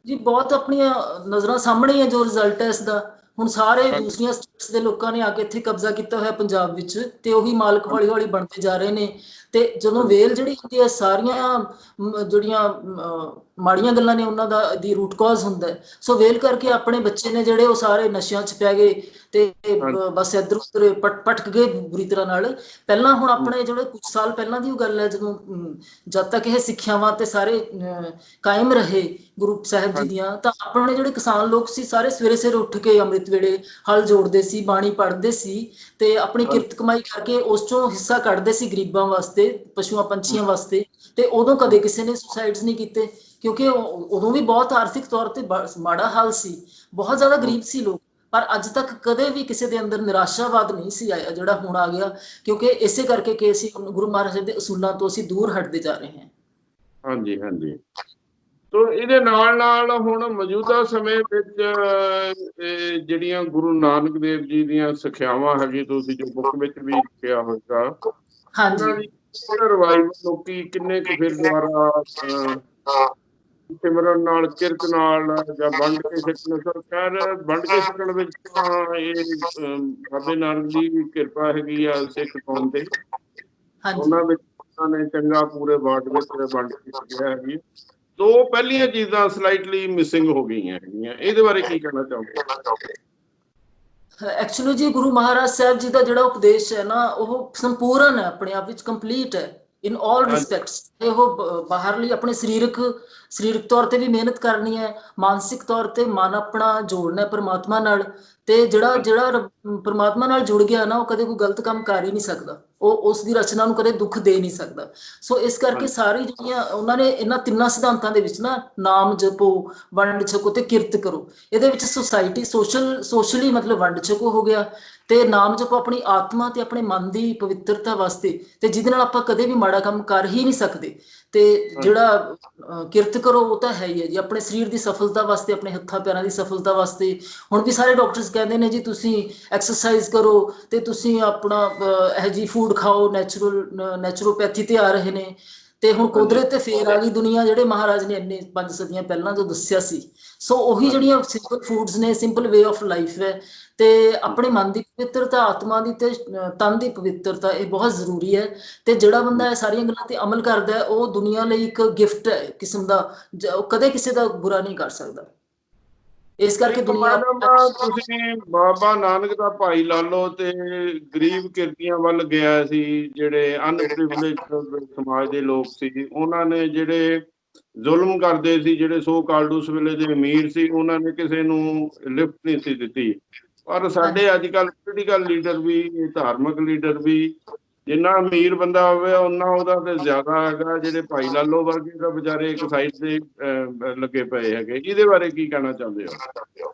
ਜੀ ਬਹੁਤ ਆਪਣੀਆਂ ਨਜ਼ਰਾਂ ਸਾਹਮਣੇ ਹੈ ਜੋ ਰਿਜ਼ਲਟ ਹੈ ਇਸਦਾ। ਹੁਣ ਸਾਰੇ ਦੂਸਰੀਆਂ ਸਟੇਟਸ ਦੇ ਲੋਕਾਂ ਨੇ ਆ ਕੇ ਇੱਥੇ ਕਬਜ਼ਾ ਕੀਤਾ ਹੋਇਆ ਪੰਜਾਬ ਵਿੱਚ, ਤੇ ਉਹੀ ਮਾਲਕ ਹੌਲੀ ਹੌਲੀ ਬਣਦੇ ਜਾ ਰਹੇ ਨੇ। ਤੇ ਜਦੋਂ ਵੇਲ ਜਿਹੜੀ ਹੁੰਦੀ ਹੈ, ਸਾਰੀਆਂ ਜਿਹੜੀਆਂ ਮਾੜੀਆਂ ਗੱਲਾਂ ਨੇ ਉਹਨਾਂ ਦਾ ਦੀ ਰੂਟ ਕਾਜ਼ ਹੁੰਦਾ ਹੈ। ਸੋ ਵੇਲ ਕਰਕੇ ਆਪਣੇ ਬੱਚੇ ਨੇ ਜਿਹੜੇ, ਉਹ ਸਾਰੇ ਨਸ਼ਿਆਂ 'ਚ ਪੈ ਗਏ, ਤੇ ਬਸ ਇੱਧਰ ਉੱਧਰ ਭਟਕ ਗਏ ਬੁਰੀ ਤਰ੍ਹਾਂ ਨਾਲ। ਪਹਿਲਾਂ ਹੁਣ ਆਪਣੇ ਜਿਹੜੇ ਕੁਝ ਸਾਲ ਪਹਿਲਾਂ ਦੀ ਉਹ ਗੱਲ ਹੈ, ਜਦੋਂ ਜਦ ਤੱਕ ਇਹ ਸਿੱਖਿਆਵਾਂ ਤੇ ਸਾਰੇ ਕਾਇਮ ਰਹੇ ਗੁਰੂ ਸਾਹਿਬ ਜੀ ਦੀਆਂ, ਤਾਂ ਆਪਣੇ ਜਿਹੜੇ ਕਿਸਾਨ ਲੋਕ ਸੀ, ਸਾਰੇ ਸਵੇਰੇ ਸਵੇਰੇ ਉੱਠ ਕੇ ਅੰਮ੍ਰਿਤ ਵੇਲੇ ਹਲ ਜੋੜਦੇ ਸੀ, ਬਾਣੀ ਪੜ੍ਹਦੇ ਸੀ, ਤੇ ਆਪਣੀ ਕਿਰਤ ਕਮਾਈ ਕਰਕੇ ਉਸ ਚੋਂ ਹਿੱਸਾ ਕੱਢਦੇ ਸੀ ਗਰੀਬਾਂ ਵਾਸਤੇ, ਪਸ਼ੂਆਂ ਪੰਛੀਆਂ ਵਾਸਤੇ। ਤੇ ਉਦੋਂ ਕਦੇ ਕਿਸੇ ਨੇ ਸੁਸਾਈਡਸ ਨਹੀਂ ਕੀਤੇ, ਕਿਉਂਕਿ ਉਦੋਂ ਵੀ ਬਹੁਤ ਆਰਥਿਕ ਤੌਰ ਤੇ ਮਾੜਾ ਹਾਲ ਸੀ, ਬਹੁਤ ਜ਼ਿਆਦਾ ਗਰੀਬ ਸੀ ਲੋਕ। ਪਰ ਅੱਜ ਤੱਕ ਕਦੇ ਵੀ ਕਿਸੇ ਦੇ ਅੰਦਰ ਨਿਰਾਸ਼ਾਵਾਦ ਨਹੀਂ ਸੀ ਆਇਆ ਜਿਹੜਾ ਹੁਣ ਆ ਗਿਆ, ਕਿਉਂਕਿ ਇਸੇ ਕਰਕੇ ਕਿ ਅਸੀਂ ਗੁਰੂ ਮਹਾਰਾਜ ਦੇ ਅਸੂਲਾਂ ਤੋਂ ਅਸੀਂ ਦੂਰ ਹਟਦੇ ਜਾ ਰਹੇ ਹਾਂ। ਹਾਂਜੀ ਹਾਂਜੀ। ਤੋ ਇਹਦੇ ਨਾਲ ਨਾਲ ਹੁਣ ਮੌਜੂਦਾ ਸਮੇਂ ਵਿੱਚ ਇਹ ਜਿਹੜੀਆਂ ਗੁਰੂ ਨਾਨਕ ਦੇਵ ਜੀ ਦੀਆਂ ਸਿੱਖਿਆਵਾਂ ਹੈਗੀ, ਤੁਸੀਂ ਜੋ ਬੁੱਕ ਵਿੱਚ ਵੀ ਲਿਖਿਆ ਹੋਏਗਾ, ਉਹਨਾਂ ਹਾਂਜੀ। ਦੀ ਰਿਵਾਈਵਲ ਲੋਕੀ ਕਿੰਨੇ ਕੁ ਫਿਰ ਦੁਬਾਰਾ ਸਿਮਰਨ ਨਾਲ, ਕਿਰਤ ਨਾਲ, ਜਾਂ ਵੰਡ ਕੇ ਛਕਣ। ਸਰ ਖੈਰ ਵੰਡ ਕੇ ਛਕਣ ਵਿੱਚ ਤਾਂ ਇਹ ਬਾਬੇ ਨਾਨਕ ਦੀ ਕਿਰਪਾ ਹੈਗੀ ਆ ਸਿੱਖ ਕੌਮ ਤੇ, ਹਾਂਜੀ। ਉਹਨਾਂ ਵਿੱਚ ਉਹਨਾਂ ਨੇ ਚੰਗਾ ਪੂਰੇ ਵਰਲਡ ਵਿੱਚ ਵੰਡ ਕੇ ਛਕਿਆ ਹੈਗੀ। ਦੋ ਪਹਿਲੀਆਂ ਚੀਜ਼ਾਂ ਸਲਾਈਟਲੀ ਮਿਸਿੰਗ ਹੋ ਗਈਆਂ ਹੈਗੀਆਂ, ਇਹਦੇ ਬਾਰੇ ਕੀ ਕਹਿਣਾ ਚਾਹੋਗੇ? ਐਕਚੁਅਲੀ ਜੀ ਗੁਰੂ ਮਹਾਰਾਜ ਸਾਹਿਬ ਜੀ ਦਾ ਜਿਹੜਾ ਉਪਦੇਸ਼ ਹੈ ਨਾ, ਉਹ ਸੰਪੂਰਨ ਹੈ, ਆਪਣੇ ਆਪ ਵਿੱਚ ਕੰਪਲੀਟ ਹੈ ਇਨ ਆਲ ਹਾਂਜੀ ਰਿਸਪੈਕਟਸ। ਉਹ ਬਾਹਰਲੀ ਆਪਣੇ ਸਰੀਰਕ ਤੌਰ ਤੇ ਵੀ ਮਿਹਨਤ ਕਰਨੀ ਹੈ, ਮਾਨਸਿਕ ਤੌਰ ਤੇ ਮਨ ਆਪਣਾ ਜੋੜਨਾ ਹੈ ਪ੍ਰਮਾਤਮਾ ਨਾਲ। ਤੇ ਜਿਹੜਾ ਹਾਂਜੀ ਜਿਹੜਾ ਪ੍ਰਮਾਤਮਾ ਨਾਲ ਜੁੜ ਗਿਆ ਨਾ, ਉਹ ਕਦੇ ਕੋਈ ਗਲਤ ਕੰਮ ਕਰ ਹੀ ਨਹੀਂ ਸਕਦਾ, ਉਹ ਉਸ ਦੀ ਰਚਨਾ ਨੂੰ ਕਦੇ ਦੁੱਖ ਦੇ ਨਹੀਂ ਸਕਦਾ। ਸੋ ਇਸ ਕਰਕੇ ਹਾਂਜੀ ਸਾਰੀ ਜਿਹੜੀਆਂ ਉਹਨਾਂ ਨੇ ਇਹਨਾਂ ਤਿੰਨਾਂ ਸਿਧਾਂਤਾਂ ਦੇ ਵਿੱਚ ਨਾ, ਨਾਮ ਜਪੋ, ਵੰਡ ਛਕੋ ਤੇ ਕਿਰਤ ਕਰੋ, ਇਹਦੇ ਵਿੱਚ ਸੁਸਾਇਟੀ ਸੋਸ਼ਲੀ ਮਤਲਬ ਵੰਡ ਛਕੋ ਹੋ ਗਿਆ, ਤੇ ਨਾਮ ਜਪੋ ਆਪਣੀ ਆਤਮਾ ਤੇ ਆਪਣੇ ਮਨ ਦੀ ਪਵਿੱਤਰਤਾ ਵਾਸਤੇ, ਤੇ ਜਿਹਦੇ ਨਾਲ ਆਪਾਂ ਕਦੇ ਵੀ ਮਾੜਾ ਕੰਮ ਕਰ ਹੀ ਨਹੀਂ ਸਕਦੇ। ਤੇ ਹਾਂਜੀ ਜਿਹੜਾ ਕਿਰਤ ਕਰੋ, ਉਹ ਤਾਂ ਹੈ ਹੀ ਹੈ ਜੀ, ਆਪਣੇ ਸਰੀਰ ਦੀ ਸਫਲਤਾ ਵਾਸਤੇ, ਆਪਣੇ ਹੱਥਾਂ ਪੈਰਾਂ ਦੀ ਸਫਲਤਾ ਵਾਸਤੇ। ਹੁਣ ਵੀ ਸਾਰੇ ਡਾਕਟਰਸ ਕਹਿੰਦੇ ਨੇ ਜੀ ਤੁਸੀਂ ਐਕਸਰਸਾਈਜ਼ ਕਰੋ, ਤੇ ਤੁਸੀਂ ਆਪਣਾ ਇਹੋ ਜਿਹੀ ਫੂਡ ਖਾਓ, ਨੈਚੁਰੋਪੈਥੀ ਤੇ ਆ ਰਹੇ ਨੇ। ਤੇ ਹੁਣ ਹਾਂਜੀ ਕੁਦਰਤ ਤੇ ਫੇਰ ਆ ਗਈ ਦੁਨੀਆ, ਜਿਹੜੇ ਮਹਾਰਾਜ ਨੇ ਇੰਨੇ 5 ਸਦੀਆਂ ਪਹਿਲਾਂ ਜੋ ਦੱਸਿਆ ਸੀ। ਸੋ ਉਹੀ ਹਾਂਜੀ ਜਿਹੜੀਆਂ ਸਿੰਪਲ ਫੂਡਸ ਨੇ, ਸਿੰਪਲ ਵੇ ਆਫ ਲਾਈਫ ਹੈ, ਤੇ ਆਪਣੇ ਮਨ ਦੀ ਪਵਿੱਤਰਤਾ, ਆਤਮਾ ਦੀ ਤੇ ਤਨ ਦੀ ਪਵਿੱਤਰਤਾ, ਇਹ ਬਹੁਤ ਜ਼ਰੂਰੀ ਹੈ। ਤੇ ਜਿਹੜਾ ਬੰਦਾ ਇਹ ਸਾਰੀਆਂ ਗੱਲਾਂ ਤੇ ਅਮਲ ਕਰਦਾ ਹੈ, ਉਹ ਦੁਨੀਆ ਲਈ ਇੱਕ ਗਿਫਟ ਹੈ ਕਿਸਮ ਦਾ, ਉਹ ਕਦੇ ਕਿਸੇ ਦਾ ਬੁਰਾ ਨਹੀਂ ਕਰ ਸਕਦਾ। ਇਸ ਕਰਕੇ ਇੱਕ ਦੁਨੀਆ ਮੈਡਮ, ਤੁਸੀਂ ਬਾਬਾ ਨਾਨਕ ਦਾ ਭਾਈ ਲਾ ਲਓ, ਤੇ ਗਰੀਬ ਕਿਰਤੀਆਂ ਵੱਲ ਗਿਆ ਸੀ, ਜਿਹੜੇ ਅਨਪ੍ਰਿਵਿਲੇਜ ਸਮਾਜ ਦੇ ਲੋਕ ਸੀ, ਉਹਨਾਂ ਨੇ ਜਿਹੜੇ ਜ਼ੁਲਮ ਕਰਦੇ ਸੀ, ਜਿਹੜੇ ਸੋ ਕਾਲਡ ਉਸ ਵੇਲੇ ਦੇ ਅਮੀਰ ਸੀ, ਉਹਨਾਂ ਨੇ ਕਿਸੇ ਨੂੰ ਲਿਫਟ ਨਹੀਂ ਸੀ ਦਿੱਤੀ। ਪਰ ਹਾਂਜੀ। ਸਾਡੇ ਅੱਜ ਕੱਲ੍ਹ ਪੋਲੀਟੀਕਲ ਲੀਡਰ ਵੀ, ਧਾਰਮਿਕ ਲੀਡਰ ਵੀ, ਜਿੰਨਾ ਅਮੀਰ ਬੰਦਾ ਹੋਵੇ ਉਹਨਾਂ ਉਹਦਾ ਤੇ ਜ਼ਿਆਦਾ ਹੈਗਾ। ਜਿਹੜੇ ਭਾਈ ਲਾਲੋ ਵਰਗੇ ਤਾਂ ਵਿਚਾਰੇ ਇੱਕ ਸਾਈਡ ਤੇ ਲੱਗੇ ਪਏ ਹੈਗੇ। ਇਹਦੇ ਬਾਰੇ ਕੀ ਕਹਿਣਾ ਚਾਹੁੰਦੇ ਹੋ?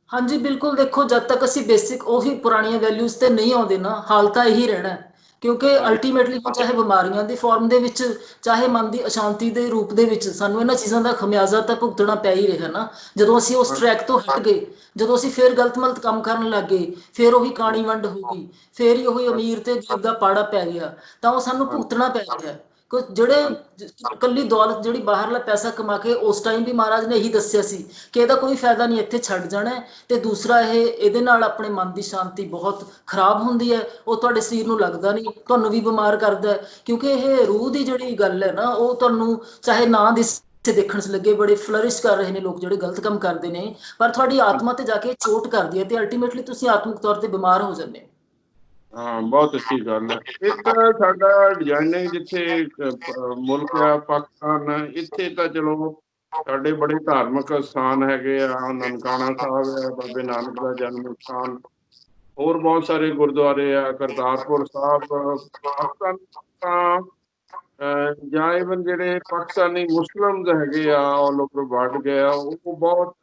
ਹਾਂਜੀ ਬਿਲਕੁਲ, ਦੇਖੋ ਜਦ ਤੱਕ ਅਸੀਂ ਬੇਸਿਕ ਉਹੀ ਪੁਰਾਣੀਆਂ ਵੈਲਿਊਜ਼ ਤੇ ਨਹੀਂ ਆਉਂਦੇ ਨਾ, ਹਾਲ ਤਾਂ ਇਹੀ ਰਹਿਣਾ। ਕਿਉਂਕਿ ਹਾਂਜੀ ਅਲਟੀਮੇਟਲੀ ਚਾਹੇ ਬਿਮਾਰੀਆਂ ਦੀ ਫਾਰਮ ਦੇ ਵਿੱਚ, ਚਾਹੇ ਮਨ ਦੀ ਅਸ਼ਾਂਤੀ ਦੇ ਰੂਪ ਦੇ ਵਿੱਚ, ਸਾਨੂੰ ਇਹਨਾਂ ਚੀਜ਼ਾਂ ਦਾ ਖਮਿਆਜ਼ਾ ਤਾਂ ਭੁਗਤਣਾ ਪੈ ਹੀ ਰਿਹਾ ਨਾ। ਜਦੋਂ ਅਸੀਂ ਉਸ ਟਰੈਕ ਤੋਂ ਹਟ ਗਏ, ਜਦੋਂ ਅਸੀਂ ਫਿਰ ਗਲਤ ਮਲਤ ਕੰਮ ਕਰਨ ਲੱਗ ਗਏ, ਫਿਰ ਉਹੀ ਕਾਣੀ ਵੰਡ ਹੋ ਗਈ, ਫਿਰ ਹੀ ਉਹੀ ਅਮੀਰ ਤੇ ਗਰੀਬ ਦਾ ਪਾੜਾ ਪੈ ਗਿਆ, ਤਾਂ ਉਹ ਸਾਨੂੰ ਭੁਗਤਣਾ ਪੈ ਰਿਹਾ। ਜਿਹੜੇ ਇਕੱਲੀ ਦੌਲਤ, ਜਿਹੜੀ ਬਾਹਰਲਾ ਪੈਸਾ ਕਮਾ ਕੇ, ਉਸ ਟਾਈਮ ਵੀ ਮਹਾਰਾਜ ਨੇ ਇਹੀ ਦੱਸਿਆ ਸੀ ਕਿ ਇਹਦਾ ਕੋਈ ਫਾਇਦਾ ਨਹੀਂ, ਇੱਥੇ ਛੱਡ ਜਾਣਾ। ਤੇ ਦੂਸਰਾ, ਇਹਦੇ ਨਾਲ ਆਪਣੇ ਮਨ ਦੀ ਸ਼ਾਂਤੀ ਬਹੁਤ ਖਰਾਬ ਹੁੰਦੀ ਹੈ, ਉਹ ਤੁਹਾਡੇ ਸਰੀਰ ਨੂੰ ਲੱਗਦਾ ਨਹੀਂ, ਤੁਹਾਨੂੰ ਵੀ ਬਿਮਾਰ ਕਰਦਾ। ਕਿਉਂਕਿ ਇਹ ਰੂਹ ਦੀ ਜਿਹੜੀ ਗੱਲ ਹੈ ਨਾ, ਉਹ ਤੁਹਾਨੂੰ ਚਾਹੇ ਨਾ ਦੇਖਣ 'ਚ ਲੱਗੇ, ਬੜੇ ਫਲਰਿਸ਼ ਕਰ ਰਹੇ ਨੇ ਲੋਕ ਜਿਹੜੇ ਗਲਤ ਕੰਮ ਕਰਦੇ ਨੇ, ਪਰ ਤੁਹਾਡੀ ਆਤਮਾ ਤੇ ਜਾ ਕੇ ਚੋਟ ਕਰਦੀ ਹੈ, ਤੇ ਅਲਟੀਮੇਟਲੀ ਤੁਸੀਂ ਆਤਮਿਕ ਤੌਰ ਤੇ ਬਿਮਾਰ ਹੋ ਜਾਂਦੇ ਹੋ। ਹਾਂ, ਬਹੁਤ ਅੱਛੀ ਗੱਲ ਹੈ। ਇੱਕ ਸਾਡਾ ਡਿਜ਼ਾਈਨਿੰਗ ਜਿੱਥੇ ਮੁਲਕ ਆ ਪਾਕਿਸਤਾਨ, ਇੱਥੇ ਤਾਂ ਚਲੋ ਸਾਡੇ ਬੜੇ ਧਾਰਮਿਕ ਸਥਾਨ ਹੈਗੇ ਆ, ਨਨਕਾਣਾ ਸਾਹਿਬ ਹੈ, ਬਾਬੇ ਨਾਨਕ ਦਾ ਜਨਮ ਸਥਾਨ, ਹੋਰ ਬਹੁਤ ਸਾਰੇ ਗੁਰਦੁਆਰੇ ਆ, ਕਰਤਾਰਪੁਰ ਸਾਹਿਬ। ਪਾਕਿਸਤਾਨ ਤਾਂ ਜਾਂ ਇਵਨ ਜਿਹੜੇ ਪਾਕਿਸਤਾਨੀ ਮੁਸਲਿਮਸ ਹੈਗੇ ਆ ਆਲ ਓਵਰ ਵਰਲਡ ਗਏ ਆ, ਉਹ ਬਹੁਤ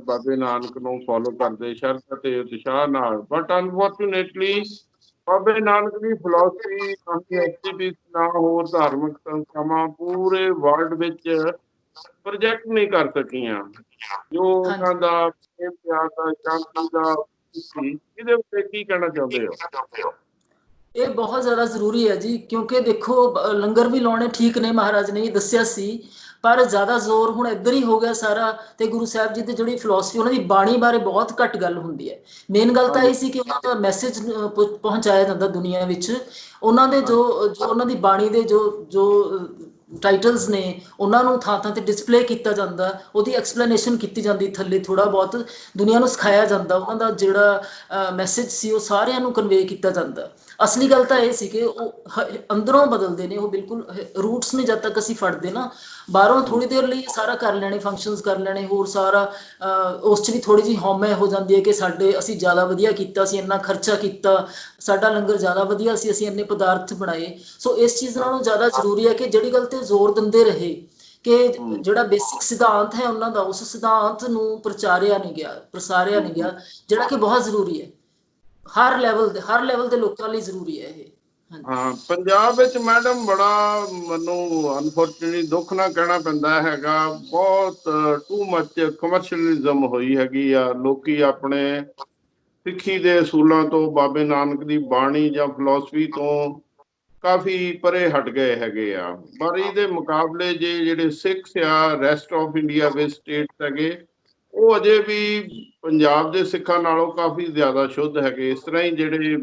ਬਾਬੇ ਨਾਨਕ ਨੂੰ ਫੋਲੋ ਕਰਦੇ ਸ਼ਰਤ ਅਤੇ ਉਤਸ਼ਾਹ ਨਾਲ। ਬਟ ਅਨਫੋਰਚੂਨੇਟਲੀ ਬਾਬੇ ਨਾਨਕ ਦੀ ਫਿਲਾਸਫੀ, ਐਕਟੀਵਿਸਟ ਨਾ ਹੋਰ ਧਾਰਮਿਕ ਸੰਸਥਾਵਾਂ ਪੂਰੇ ਵਰਲਡ ਵਿੱਚ ਪ੍ਰੋਜੈਕਟ ਨਹੀਂ ਕਰ ਸਕੀਆਂ ਜੋ ਉਹਨਾਂ ਦਾ ਪ੍ਰੇਮ ਪਿਆਰ ਦਾ, ਸ਼ਾਂਤੀ ਦਾ ਸੀ। ਇਹਦੇ ਉੱਤੇ ਕੀ ਕਹਿਣਾ ਚਾਹੁੰਦੇ ਹੋ? ਇਹ ਬਹੁਤ ਜ਼ਿਆਦਾ ਜ਼ਰੂਰੀ ਹੈ ਜੀ, ਕਿਉਂਕਿ ਦੇਖੋ ਲੰਗਰ ਵੀ ਲਾਉਣੇ ਠੀਕ ਨੇ, ਮਹਾਰਾਜ ਨੇ ਦੱਸਿਆ ਸੀ, ਪਰ ਜ਼ਿਆਦਾ ਜ਼ੋਰ ਹੁਣ ਇੱਧਰ ਹੀ ਹੋ ਗਿਆ ਸਾਰਾ। ਤੇ ਗੁਰੂ ਸਾਹਿਬ ਜੀ ਦੀ ਜਿਹੜੀ ਫਿਲਾਸਫੀ, ਉਹਨਾਂ ਦੀ ਬਾਣੀ ਬਾਰੇ ਬਹੁਤ ਘੱਟ ਗੱਲ ਹੁੰਦੀ ਹੈ। ਮੇਨ ਗੱਲ ਤਾਂ ਇਹ ਸੀ ਕਿ ਉਹਨਾਂ ਦਾ ਮੈਸੇਜ ਪਹੁੰਚਾਇਆ ਜਾਂਦਾ ਦੁਨੀਆ ਵਿੱਚ। ਉਹਨਾਂ ਦੇ ਜੋ ਉਹਨਾਂ ਦੀ ਬਾਣੀ ਦੇ ਜੋ ਟਾਈਟਲਸ ਨੇ, ਉਹਨਾਂ ਨੂੰ ਥਾਂ ਥਾਂ ਤੇ ਡਿਸਪਲੇ ਕੀਤਾ ਜਾਂਦਾ, ਉਹਦੀ ਐਕਸਪਲੇਨੇਸ਼ਨ ਕੀਤੀ ਜਾਂਦੀ, ਥੱਲੇ ਥੋੜਾ ਬਹੁਤ ਦੁਨੀਆ ਨੂੰ ਸਿਖਾਇਆ ਜਾਂਦਾ, ਉਹਨਾਂ ਦਾ ਜਿਹੜਾ ਮੈਸੇਜ ਸੀ ਉਹ ਸਾਰਿਆਂ ਨੂੰ ਕਨਵੇ ਕੀਤਾ ਜਾਂਦਾ। ਅਸਲੀ ਗੱਲ ਤਾਂ ਇਹ ਸੀ ਕਿ ਉਹ ਅੰਦਰੋਂ ਬਦਲਦੇ ਨੇ, ਉਹ ਬਿਲਕੁਲ ਰੂਟਸ ਨੇ ਜਦ ਤੱਕ ਅਸੀਂ ਫੜਦੇ ਨਾ, ਬਾਹਰੋਂ ਥੋੜੀ ਦੇਰ ਲਈ ਸਾਰਾ ਕਰ ਲੈਣੇ, ਫੰਕਸ਼ਨਸ ਕਰ ਲੈਣੇ, ਹੋਰ ਸਾਰਾ ਉਸ 'ਚ ਵੀ ਥੋੜੀ ਜਿਹੀ ਹਉਮੈ ਹੋ ਜਾਂਦੀ ਹੈ ਕਿ ਅਸੀਂ ਜ਼ਿਆਦਾ ਵਧੀਆ ਕੀਤਾ, ਅਸੀਂ ਇੰਨਾ ਖਰਚਾ ਕੀਤਾ, ਸਾਡਾ ਲੰਗਰ ਜ਼ਿਆਦਾ ਵਧੀਆ ਸੀ, ਅਸੀਂ ਇੰਨੇ ਪਦਾਰਥ ਬਣਾਏ। ਸੋ ਇਸ ਚੀਜ਼ ਨਾਲੋਂ ਜ਼ਿਆਦਾ ਜ਼ਰੂਰੀ ਹੈ ਕਿ ਜਿਹੜੀ ਗੱਲ ਤੇ ਜ਼ੋਰ ਦਿੰਦੇ ਰਹੇ ਕਿ ਜਿਹੜਾ ਬੇਸਿਕ ਸਿਧਾਂਤ ਹੈ ਉਹਨਾਂ ਦਾ, ਉਸ ਸਿਧਾਂਤ ਨੂੰ ਪ੍ਰਸਾਰਿਆ ਨਹੀਂ ਗਿਆ, ਜਿਹੜਾ ਕਿ ਬਹੁਤ ਜ਼ਰੂਰੀ ਹੈ। ਹਰ ਲੈਵਲ ਦੇ ਲੋਕਾਂ ਲਈ ਜ਼ਰੂਰੀ ਹੈ ਇਹ। ਹਾਂ, ਪੰਜਾਬ ਵਿੱਚ ਮੈਡਮ ਬੜਾ ਮੈਨੂੰ ਅਨਫੋਰਚੂਨੇਟਲੀ ਦੁੱਖ ਨਾਲ ਕਹਿਣਾ ਪੈਂਦਾ ਹੈਗਾ, ਬਹੁਤ ਟੂ ਮੱਚ ਕਮਰਸ਼ੀਅਲਿਜ਼ਮ ਹੋਈ ਹੈਗੀ ਆ। ਲੋਕੀ ਆਪਣੇ ਸਿੱਖੀ ਦੇ ਅਸੂਲਾਂ ਤੋਂ, ਬਾਬੇ ਨਾਨਕ ਦੀ ਬਾਣੀ ਜਾਂ ਫਿਲਾਸਫੀ ਤੋਂ ਕਾਫੀ ਪਰੇ ਹਟ ਗਏ ਹੈਗੇ ਆ। ਪਰ ਇਹਦੇ ਮੁਕਾਬਲੇ ਜਿਹੜੇ ਸਿੱਖਸ ਆ ਰੈਸਟ ਆਫ ਇੰਡੀਆ ਵਿੱਚ ਸਟੇਟਸ ਹੈਗੇ, ਉਹ ਅਜੇ ਵੀ ਪੰਜਾਬ ਦੇ ਸਿੱਖਾਂ ਨਾਲੋਂ ਕਾਫੀ ਜ਼ਿਆਦਾ ਸ਼ੁੱਧ ਹੈਗੇ। ਇਸ ਤਰ੍ਹਾਂ ਹੀ ਜਿਹੜੇ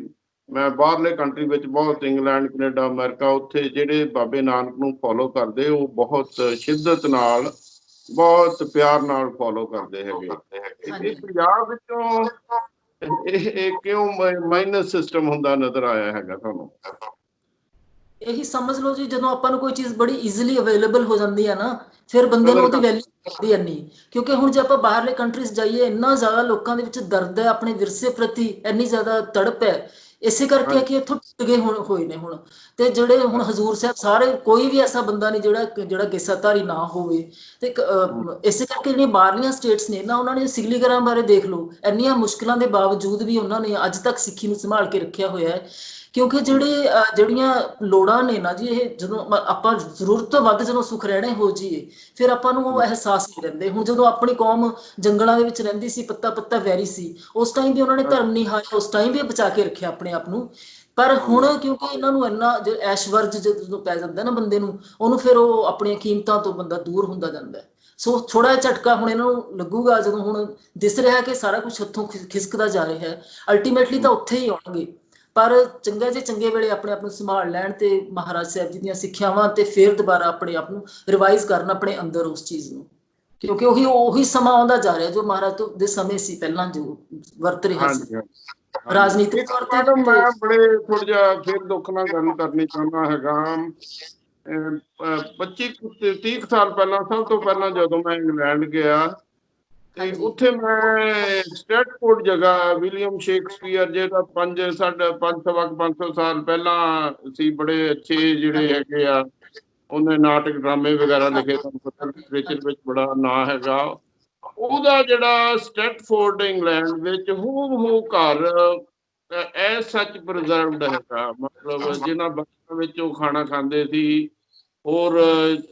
ਮੈਂ ਬਾਹਰਲੇ ਕੰਟਰੀ ਵਿੱਚ ਬਹੁਤ, ਇੰਗਲੈਂਡ, ਕੈਨੇਡਾ, ਅਮਰੀਕਾ, ਉੱਥੇ ਜਿਹੜੇ ਬਾਬੇ ਨਾਨਕ ਨੂੰ ਫੋਲੋ ਕਰਦੇ, ਉਹ ਬਹੁਤ ਸ਼ਿੱਦਤ ਨਾਲ, ਬਹੁਤ ਪਿਆਰ ਨਾਲ ਫੋਲੋ ਕਰਦੇ ਹੈਗੇ। ਇਹ ਪੰਜਾਬ ਵਿੱਚੋਂ ਇਹ ਕਿਉਂ ਮਾਈਨਸ ਸਿਸਟਮ ਹੁੰਦਾ ਨਜ਼ਰ ਆਇਆ ਹੈਗਾ ਤੁਹਾਨੂੰ? ਇਹੀ ਸਮਝ ਲਓ ਜੀ, ਜਦੋਂ ਆਪਾਂ ਨੂੰ ਕੋਈ ਚੀਜ਼ ਬੜੀ ਈਜ਼ੀਲੀ ਅਵੇਲੇਬਲ ਹੋ ਜਾਂਦੀ ਹੈ ਨਾ, ਫਿਰ ਬੰਦੇ ਨੂੰ ਉਹਦੀ ਵੈਲਿਊ ਕਰਦੀ ਨਹੀਂ। ਕਿਉਂਕਿ ਹੁਣ ਜੇ ਆਪਾਂ ਬਾਹਰਲੇ ਕੰਟਰੀਜ਼ ਜਾਈਏ, ਇੰਨਾ ਜ਼ਿਆਦਾ ਲੋਕਾਂ ਦੇ ਵਿੱਚ ਦਰਦ ਹੈ ਆਪਣੇ ਵਿਰਸੇ ਪ੍ਰਤੀ, ਇੰਨੀ ਜ਼ਿਆਦਾ ਤੜਪ ਹੈ, ਇਸੇ ਕਰਕੇ ਹੈ ਕਿ ਇੱਥੋਂ ਟੁੱਟ ਗਏ ਹੋਏ ਨੇ ਹੁਣ। ਤੇ ਜਿਹੜੇ ਹੁਣ ਹਜ਼ੂਰ ਸਾਹਿਬ, ਸਾਰੇ ਕੋਈ ਵੀ ਐਸਾ ਬੰਦਾ ਨਹੀਂ ਜਿਹੜਾ ਕਿੱਸਾਧਾਰੀ ਨਾ ਹੋਵੇ। ਤੇ ਇਸੇ ਕਰਕੇ ਜਿਹੜੀਆਂ ਬਾਹਰਲੀਆਂ ਸਟੇਟਸ ਨੇ ਨਾ, ਉਹਨਾਂ ਨੇ ਸਿਵਲੀਕਰਨ ਬਾਰੇ ਦੇਖ ਲਓ, ਇੰਨੀਆਂ ਮੁਸ਼ਕਿਲਾਂ ਦੇ ਬਾਵਜੂਦ ਵੀ ਉਹਨਾਂ ਨੇ ਅੱਜ ਤੱਕ ਸਿੱਖੀ ਨੂੰ ਸੰਭਾਲ ਕੇ ਰੱਖਿਆ ਹੋਇਆ ਹੈ। ਕਿਉਂਕਿ ਜਿਹੜੀਆਂ ਲੋੜਾਂ ਨੇ ਨਾ ਜੀ, ਇਹ ਜਦੋਂ ਆਪਾਂ ਜ਼ਰੂਰਤ ਤੋਂ ਵੱਧ ਜਦੋਂ ਸੁਖ ਰਹਿਣੇ ਹੋ ਜਾਈਏ, ਫਿਰ ਆਪਾਂ ਨੂੰ ਉਹ ਅਹਿਸਾਸ ਨਹੀਂ ਰਹਿੰਦੇ। ਹੁਣ ਜਦੋਂ ਆਪਣੀ ਕੌਮ ਜੰਗਲਾਂ ਦੇ ਵਿੱਚ ਰਹਿੰਦੀ ਸੀ, ਪੱਤਾ ਪੱਤਾ ਵੈਰੀ ਸੀ, ਉਸ ਟਾਈਮ ਵੀ ਉਹਨਾਂ ਨੇ ਧਰਮ ਨਹੀਂ ਹਾਰਿਆ, ਉਸ ਟਾਈਮ ਵੀ ਬਚਾ ਕੇ ਰੱਖਿਆ ਆਪਣੇ ਆਪ ਨੂੰ। ਪਰ ਹੁਣ ਕਿਉਂਕਿ ਇਹਨਾਂ ਨੂੰ ਇੰਨਾ ਐਸ਼ਵਰਜ ਜਦੋਂ ਪੈ ਜਾਂਦਾ ਨਾ ਬੰਦੇ ਨੂੰ, ਉਹਨੂੰ ਫਿਰ ਉਹ ਆਪਣੀਆਂ ਕੀਮਤਾਂ ਤੋਂ ਬੰਦਾ ਦੂਰ ਹੁੰਦਾ ਜਾਂਦਾ। ਸੋ ਥੋੜਾ ਜਿਹਾ ਝਟਕਾ ਹੁਣ ਇਹਨਾਂ ਨੂੰ ਲੱਗੂਗਾ, ਜਦੋਂ ਹੁਣ ਦਿਸ ਰਿਹਾ ਕਿ ਸਾਰਾ ਕੁਝ ਹੱਥੋਂ ਖਿਸਕਦਾ ਜਾ ਰਿਹਾ ਹੈ। ਅਲਟੀਮੇਟਲੀ ਤਾਂ ਉੱਥੇ ਹੀ ਆਉਣਗੇ। ਪਰ ਚੰਗਾ ਜੇ ਚੰਗੇ ਵੇਲੇ ਆਪਣੇ ਆਪ ਨੂੰ ਸੰਭਾਲ ਲੈਣ ਤੇ ਮਹਾਰਾਜ ਸਾਹਿਬ ਜੀ ਦੀਆਂ ਸਿੱਖਿਆਵਾਂ ਤੇ ਫਿਰ ਦੁਬਾਰਾ ਆਪਣੇ ਆਪ ਨੂੰ ਰਿਵਾਈਜ਼ ਕਰਨ ਆਪਣੇ ਅੰਦਰ ਉਸ ਚੀਜ਼ ਨੂੰ, ਕਿਉਂਕਿ ਉਹੀ ਸਮਾਂ ਆਉਂਦਾ ਜਾ ਰਿਹਾ ਜੋ ਮਹਾਰਾਜ ਦੇ ਸਮੇਂ ਸੀ ਪਹਿਲਾਂ ਜੋ ਵਰਤ ਰਿਹਾ ਸੀ ਰਾਜਨੀਤਿਕ ਤੌਰ ਤੇ। ਮੈਡਮ ਮੈਂ ਬੜੇ ਥੋੜਾ ਜਿਹਾ ਫਿਰ ਦੁੱਖ ਨਾਲ ਗੱਲ ਕਰਨੀ ਚਾਹੁੰਦਾ ਹੈਗਾ। 25-30 ਸਾਲ ਪਹਿਲਾਂ, ਸਭ ਤੋਂ ਪਹਿਲਾਂ ਜਦੋਂ ਮੈਂ ਇੰਗਲੈਂਡ ਗਿਆ, ਤੇ ਉੱਥੇ ਮੈਂ ਸਟ੍ਰੈਟਫੋਰਡ ਜਗ੍ਹਾ, ਵਿਲੀਅਮ ਸ਼ੇਕਸਪੀਅਰ ਜਿਹੜਾ 500 ਸਾਲ ਪਹਿਲਾਂ ਸੀ, ਬੜੇ ਅੱਛੇ ਜਿਹੜੇ ਹੈਗੇ ਆ, ਉਹਨੇ ਨਾਟਕ ਡਰਾਮੇ ਵਗੈਰਾ ਲਿਖੇ, ਤੁਹਾਨੂੰ ਪਤਾ ਲਿਟਰੇਚਰ ਵਿੱਚ ਬੜਾ ਨਾਂ ਹੈਗਾ। ਉਹਦਾ ਜਿਹੜਾ ਸਟ੍ਰੈਟਫੋਰਡ ਇੰਗਲੈਂਡ ਵਿੱਚ ਹੂ ਘਰ ਐ ਸੱਚ ਪ੍ਰੀਜ਼ਰਵਡ ਹੈਗਾ, ਮਤਲਬ ਜਿਨ੍ਹਾਂ ਬਰਤਨਾਂ ਵਿੱਚ ਉਹ ਖਾਣਾ ਖਾਂਦੇ ਸੀ। ਔਰ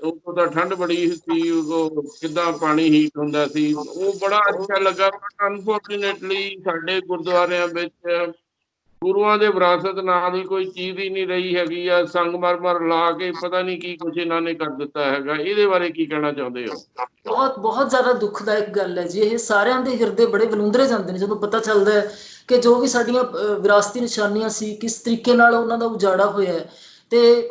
ਉੱਥੋਂ ਤਾਂ ਠੰਡ ਬੜੀ ਸੀ, ਉਹ ਕਿੱਦਾਂ ਪਾਣੀ ਹੀਟ ਹੁੰਦਾ ਸੀ, ਉਹ ਬੜਾ ਅੱਛਾ ਲੱਗਾ। ਬਟ ਅਨਫੋਰਚੂਨੇਟਲੀ ਸਾਡੇ ਗੁਰਦੁਆਰਿਆਂ ਵਿੱਚ ਗੁਰੂਆਂ ਦੇ ਵਿਰਾਸਤ ਨਾਂ ਦੀ ਕੋਈ ਚੀਜ਼ ਹੀ ਨਹੀਂ ਰਹੀ ਹੈਗੀ ਆ। ਸੰਗਮਰਮਰ ਲਾ ਕੇ ਪਤਾ ਨਹੀਂ ਕੀ ਕੁਝ ਇਹਨਾਂ ਨੇ ਕਰ ਦਿੱਤਾ ਹੈਗਾ। ਇਹਦੇ ਬਾਰੇ ਕੀ ਕਹਿਣਾ ਚਾਹੁੰਦੇ ਹੋ? ਬਹੁਤ ਜ਼ਿਆਦਾ ਦੁਖਦਾਇਕ ਗੱਲ ਹੈ ਜੀ ਇਹ। ਸਾਰਿਆਂ ਦੇ ਹਿਰਦੇ ਬੜੇ ਵਲੂੰਦਰੇ ਜਾਂਦੇ ਨੇ ਜਦੋਂ ਪਤਾ ਚੱਲਦਾ ਹੈ ਕਿ ਜੋ ਵੀ ਸਾਡੀਆਂ ਵਿਰਾਸਤੀ ਨਿਸ਼ਾਨੀਆਂ ਸੀ, ਕਿਸ ਤਰੀਕੇ ਨਾਲ ਉਹਨਾਂ ਦਾ ਉਜਾੜਾ ਹੋਇਆ ਹੈ। ਤੇ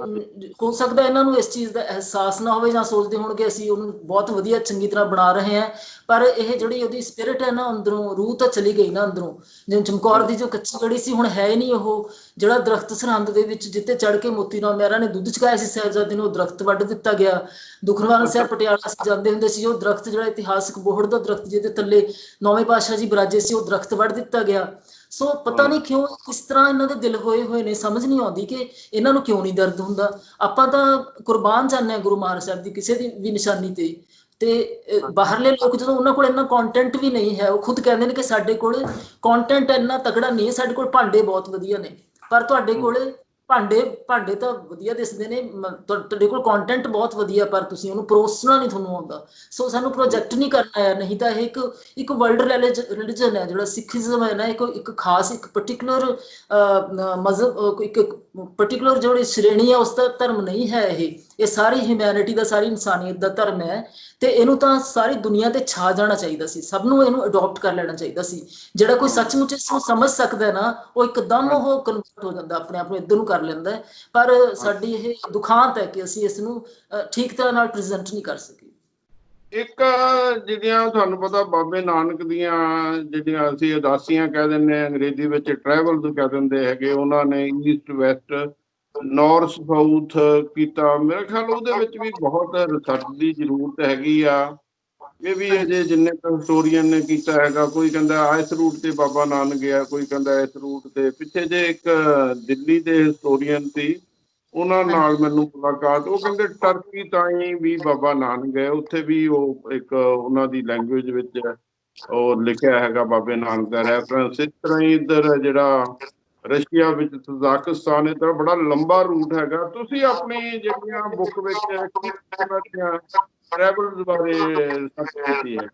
ਹੋ ਸਕਦਾ ਇਹਨਾਂ ਨੂੰ ਇਸ ਚੀਜ਼ ਦਾ ਅਹਿਸਾਸ ਨਾ ਹੋਵੇ ਜਾਂ ਸੋਚਦੇ ਹੋਣ ਕਿ ਅਸੀਂ ਉਹਨੂੰ ਬਹੁਤ ਵਧੀਆ ਚੰਗੀ ਤਰ੍ਹਾਂ ਬਣਾ ਰਹੇ ਹਾਂ, ਪਰ ਇਹ ਜਿਹੜੀ ਉਹਦੀ ਸਪਿਰਿਟ ਹੈ ਨਾ, ਅੰਦਰੋਂ ਰੂਹ ਤਾਂ ਚਲੀ ਗਈ ਨਾ ਅੰਦਰੋਂ। ਜਿਵੇਂ ਚਮਕੌਰ ਦੀ ਜੋ ਕੱਚੀ ਗੜੀ ਸੀ, ਹੁਣ ਹੈ ਹੀ ਨਹੀਂ ਉਹ। ਜਿਹੜਾ ਦਰਖਤ ਸਰਹੰਦ ਦੇ ਵਿੱਚ ਜਿੱਤੇ ਚੜ ਕੇ ਮੋਤੀ ਰਾਮ ਮਹਿਰਾ ਨੇ ਦੁੱਧ ਚੁਕਾਇਆ ਸੀ ਸਾਹਿਬਜ਼ਾਦੇ ਨੂੰ, ਉਹ ਦਰਖਤ ਵੱਢ ਦਿੱਤਾ ਗਿਆ। ਦੁਖਨਿਵਾਰਨ ਸਾਹਿਬ ਪਟਿਆਲਾ ਅਸੀਂ ਜਾਂਦੇ ਹੁੰਦੇ ਸੀ, ਉਹ ਦਰਖਤ ਜਿਹੜਾ ਇਤਿਹਾਸਕ ਬੋਹੜ ਦਾ ਦਰਖਤ ਜਿਹਦੇ ਥੱਲੇ 9ਵੇਂ ਪਾਤਸ਼ਾਹ ਜੀ ਬਿਰਾਜੇ ਸੀ, ਉਹ ਦਰਖਤ ਵੱਢ ਦਿੱਤਾ ਗਿਆ। ਸੋ ਪਤਾ ਨਹੀਂ ਕਿਉਂ ਕਿਸ ਤਰ੍ਹਾਂ ਇਹਨਾਂ ਦੇ ਦਿਲ ਹੋਏ ਹੋਏ ਨੇ, ਸਮਝ ਨਹੀਂ ਆਉਂਦੀ ਕਿ ਇਹਨਾਂ ਨੂੰ ਕਿਉਂ ਨਹੀਂ ਦਰਦ ਹੁੰਦਾ। ਆਪਾਂ ਤਾਂ ਕੁਰਬਾਨ ਜਾਂਦੇ ਹਾਂ ਗੁਰੂ ਮਹਾਰਾਜ ਸਾਹਿਬ ਦੀ ਕਿਸੇ ਦੀ ਵੀ ਨਿਸ਼ਾਨੀ ਤੇ ਬਾਹਰਲੇ ਲੋਕ ਜਦੋਂ ਉਹਨਾਂ ਕੋਲ ਇੰਨਾ ਕੰਟੈਂਟ ਵੀ ਨਹੀਂ ਹੈ, ਉਹ ਖੁਦ ਕਹਿੰਦੇ ਨੇ ਕਿ ਸਾਡੇ ਕੋਲ ਕੰਟੈਂਟ ਇੰਨਾ ਤਕੜਾ ਨਹੀਂ ਹੈ, ਸਾਡੇ ਕੋਲ ਭਾਂਡੇ ਬਹੁਤ ਵਧੀਆ ਨੇ। ਪਰ ਤੁਹਾਡੇ ਕੋਲੇ ਭਾਂਡੇ ਤਾਂ ਵਧੀਆ ਦਿਸਦੇ ਨੇ, ਤੁਹਾਡੇ ਕੋਲ ਕੰਟੈਂਟ ਬਹੁਤ ਵਧੀਆ, ਪਰ ਤੁਸੀਂ ਉਹਨੂੰ ਪਰੋਸਣਾ ਨਹੀਂ ਤੁਹਾਨੂੰ ਆਉਂਦਾ। ਸੋ ਸਾਨੂੰ ਪ੍ਰੋਜੈਕਟ ਨਹੀਂ ਕਰਨਾ ਹੈ, ਨਹੀਂ ਤਾਂ ਇਹ ਇੱਕ ਵਰਲਡ ਰਿਲੀਜਨ ਹੈ। ਜਿਹੜਾ ਸਿੱਖੀਜ਼ਮ ਹੈ ਨਾ, ਇੱਕ ਖਾਸ ਇੱਕ ਪਰਟੀਕੂਲਰ ਮਜ਼ਹਬ, ਇੱਕ ਪਰਟੀਕੂਲਰ ਜਿਹੜੀ ਸ਼੍ਰੇਣੀ ਹੈ ਉਸ ਦਾ ਧਰਮ ਨਹੀਂ ਹੈ। ਇਹ ਸਾਰੀ ਹਿਊਮੈਨਿਟੀ ਦਾ, ਸਾਰੀ ਇਨਸਾਨੀਅਤ ਦਾ ਧਰਮ ਹੈ। ਤੇ ਇਹਨੂੰ ਤਾਂ ਸਾਰੀ ਦੁਨੀਆ ਤੇ ਛਾ ਜਾਣਾ ਚਾਹੀਦਾ ਸੀ, ਸਭ ਨੂੰ ਇਹਨੂੰ ਅਡਾਪਟ ਕਰ ਲੈਣਾ ਚਾਹੀਦਾ ਸੀ। ਜਿਹੜਾ ਕੋਈ ਸੱਚਮੁੱਚ ਇਸ ਨੂੰ ਸਮਝ ਸਕਦਾ ਨਾ, ਉਹ ਇੱਕਦਮ ਉਹ ਕਨਵਰਟ ਹੋ ਜਾਂਦਾ, ਆਪਣੇ ਆਪ ਨੂੰ ਇੱਧਰ ਨੂੰ ਕਰ ਲੈਂਦਾ ਹੈ। ਪਰ ਸਾਡੀ ਇਹ ਦੁਖਾਂਤ ਹੈ ਕਿ ਅਸੀਂ ਇਸ ਨੂੰ ਠੀਕ ਤਰ੍ਹਾਂ ਨਾਲ ਪ੍ਰੈਜ਼ੈਂਟ ਨਹੀਂ ਕਰ ਸਕੇ। ਇੱਕ ਜਿਹੜੀਆਂ ਤੁਹਾਨੂੰ ਪਤਾ ਬਾਬੇ ਨਾਨਕ ਦੀਆਂ ਜਿਹੜੀਆਂ ਅਸੀਂ ਉਦਾਸੀਆਂ ਕਹਿ ਦਿੰਦੇ ਹਾਂ, ਅੰਗਰੇਜ਼ੀ ਵਿੱਚ ਟਰੈਵਲ ਕਹਿ ਦਿੰਦੇ ਹੈਗੇ, ਉਹਨਾਂ ਨੇ ਈਸਟ ਵੈਸਟ ਨਾਰਥ ਸਾਊਥ ਕੀਤਾ। ਮੇਰੇ ਖਿਆਲ ਉਹਦੇ ਵਿੱਚ ਵੀ ਬਹੁਤ ਰਿਸਰਚ ਦੀ ਜ਼ਰੂਰਤ ਹੈਗੀ ਆ। ਇਹ ਵੀ ਅਜੇ ਜਿੰਨੇ ਹਿਸਟੋਰੀਅਨ ਨੇ ਕੀਤਾ ਹੈਗਾ, ਕੋਈ ਕਹਿੰਦਾ ਇਸ ਰੂਟ ਤੇ ਬਾਬਾ ਨਾਨਕ ਗਿਆ, ਕੋਈ ਕਹਿੰਦਾ ਇਸ ਰੂਟ ਤੇ। ਪਿੱਛੇ ਜੇ ਇੱਕ ਦਿੱਲੀ ਦੇ ਹਿਸਟੋਰੀਅਨ ਸੀ, ਉਹਨਾਂ ਨਾਲ ਮੈਨੂੰ ਮੁਲਾਕਾਤ, ਉਹ ਕਹਿੰਦੇ ਟਰਕੀ ਤਾਈਂ ਵੀ ਬਾਬਾ ਨਾਨਕ ਗਏ, ਉੱਥੇ ਵੀ ਉਹ ਇੱਕ ਉਹਨਾਂ ਦੀ ਲੈਂਗੁਏਜ ਵਿੱਚ ਉਹ ਲਿਖਿਆ ਹੈਗਾ ਬਾਬੇ ਨਾਨਕ ਦਾ ਰੈਫਰੈਂਸ। ਇਸ ਤਰ੍ਹਾਂ ਹੀ ਇੱਧਰ ਜਿਹੜਾ ਰਸ਼ੀਆ ਵਿੱਚ ਤਜ਼ਾਕਿਸਤਾਨ, ਇਹ ਤਾਂ ਬੜਾ ਲੰਬਾ ਰੂਟ ਹੈਗਾ। ਤੁਸੀਂ ਆਪਣੀ ਜਿਹੜੀਆਂ ਬੁੱਕ ਵਿੱਚ ਟਰੈਵਲ ਬਾਰੇ ਰਿਸਰਚ ਕੀਤੀ ਹੈ?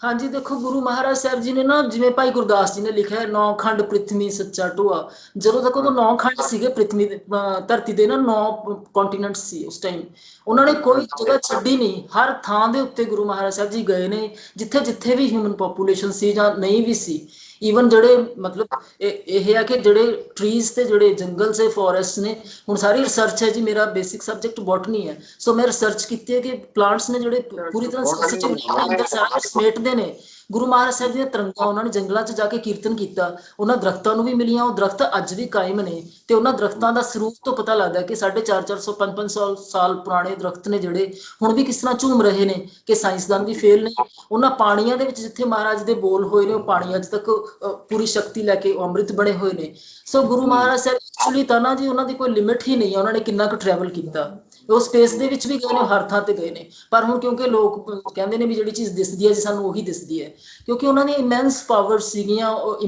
ਹਾਂਜੀ, ਦੇਖੋ ਗੁਰੂ ਮਹਾਰਾਜ ਸਾਹਿਬ ਜੀ ਨੇ ਨਾ, ਜਿਵੇਂ ਭਾਈ ਗੁਰਦਾਸ ਜੀ ਨੇ ਲਿਖਿਆ, 9 ਖੰਡ ਪ੍ਰਿਥਵੀ ਸੱਚਾ ਢੋਆ। ਜਦੋਂ ਤੱਕ ਉਦੋਂ 9 ਖੰਡ ਸੀਗੇ ਪ੍ਰਿਥਵੀ ਦੇ, ਧਰਤੀ ਦੇ ਨਾ 9 ਕੰਟੀਨੈਂਟਸ ਸੀ ਉਸ ਟਾਈਮ। ਉਹਨਾਂ ਨੇ ਕੋਈ ਜਗ੍ਹਾ ਛੱਡੀ ਨਹੀਂ, ਹਰ ਥਾਂ ਦੇ ਉੱਤੇ ਗੁਰੂ ਮਹਾਰਾਜ ਸਾਹਿਬ ਜੀ ਗਏ ਨੇ, ਜਿੱਥੇ ਜਿੱਥੇ ਵੀ ਹਿਊਮਨ ਪੋਪੂਲੇਸ਼ਨ ਸੀ ਜਾਂ ਨਹੀਂ ਵੀ ਸੀ। ਈਵਨ ਜਿਹੜੇ ਮਤਲਬ ਇਹ ਹੈ ਕਿ ਜਿਹੜੇ ਟਰੀਜ਼ ਤੇ ਜਿਹੜੇ ਜੰਗਲ ਸੇ ਫੋਰੈਸਟ ਨੇ, ਹੁਣ ਸਾਰੀ ਰਿਸਰਚ ਹੈ ਜੀ, ਮੇਰਾ ਬੇਸਿਕ ਸਬਜੈਕਟ ਬੋਟਨੀ ਹੈ। ਸੋ ਮੈਂ ਰਿਸਰਚ ਕੀਤੀ ਹੈ ਕਿ ਪਲਾਂਟਸ ਨੇ ਜਿਹੜੇ ਪੂਰੀ ਤਰ੍ਹਾਂ ਸੈਂਸਿਟਿਵ ਅੰਦਰ ਸਾਰਾ ਸਮੇਟਦੇ ਨੇ। ਗੁਰੂ ਮਹਾਰਾਜ ਸਾਹਿਬ ਦੀਆਂ ਤਰੰਗਾਂ ਉਹਨਾਂ ਨੇ ਜੰਗਲਾਂ 'ਚ ਜਾ ਕੇ ਕੀਰਤਨ ਕੀਤਾ, ਉਹਨਾਂ ਦਰਖਤਾਂ ਨੂੰ ਵੀ ਮਿਲੀਆਂ। ਉਹ ਦਰਖਤ ਅੱਜ ਵੀ ਕਾਇਮ ਨੇ, ਤੇ ਉਹਨਾਂ ਦਰਖਤਾਂ ਦਾ ਸਰੂਪ ਤੋਂ ਪਤਾ ਲੱਗਦਾ ਕਿ 450 500 ਸਾਲ ਪੁਰਾਣੇ ਦਰਖਤ ਨੇ ਜਿਹੜੇ ਹੁਣ ਵੀ ਕਿਸ ਤਰ੍ਹਾਂ ਝੂਮ ਰਹੇ ਨੇ, ਕਿ ਸਾਇੰਸਦਾਨ ਵੀ ਫੇਲ ਨਹੀਂ। ਉਹਨਾਂ ਪਾਣੀਆਂ ਦੇ ਵਿੱਚ ਜਿੱਥੇ ਮਹਾਰਾਜ ਦੇ ਬੋਲ ਹੋਏ ਨੇ, ਉਹ ਪਾਣੀ ਅੱਜ ਤੱਕ ਪੂਰੀ ਸ਼ਕਤੀ ਲੈ ਕੇ ਅੰਮ੍ਰਿਤ ਬਣੇ ਹੋਏ ਨੇ। ਸੋ ਗੁਰੂ ਮਹਾਰਾਜ ਸਾਹਿਬ ਐਕਚੁਅਲੀ ਤਾਂ ਨਾ ਜੀ, ਉਹਨਾਂ ਦੀ ਕੋਈ ਲਿਮਿਟ ਹੀ ਨਹੀਂ ਹੈ, ਉਹਨਾਂ ਨੇ ਕਿੰਨਾ ਕੁ ਟਰੈਵਲ ਕੀਤਾ। ਉਹ ਸਪੇਸ ਦੇ ਵਿੱਚ ਵੀ ਗਏ ਨੇ, ਹਰ ਥਾਂ ਤੇ ਗਏ ਨੇ। ਪਰ ਹੁਣ ਕਿਉਂਕਿ ਲੋਕ ਕਹਿੰਦੇ ਨੇ ਵੀ ਜਿਹੜੀ ਚੀਜ਼ ਦਿਸਦੀ ਹੈ ਜੀ ਸਾਨੂੰ ਉਹੀ ਦਿਸਦੀ ਹੈ, ਕਿਉਂਕਿ ਉਹਨਾਂ ਨੇ ਇਮੈਂਸ ਪਾਵਰ ਸੀਗੀਆਂ, ਉਹ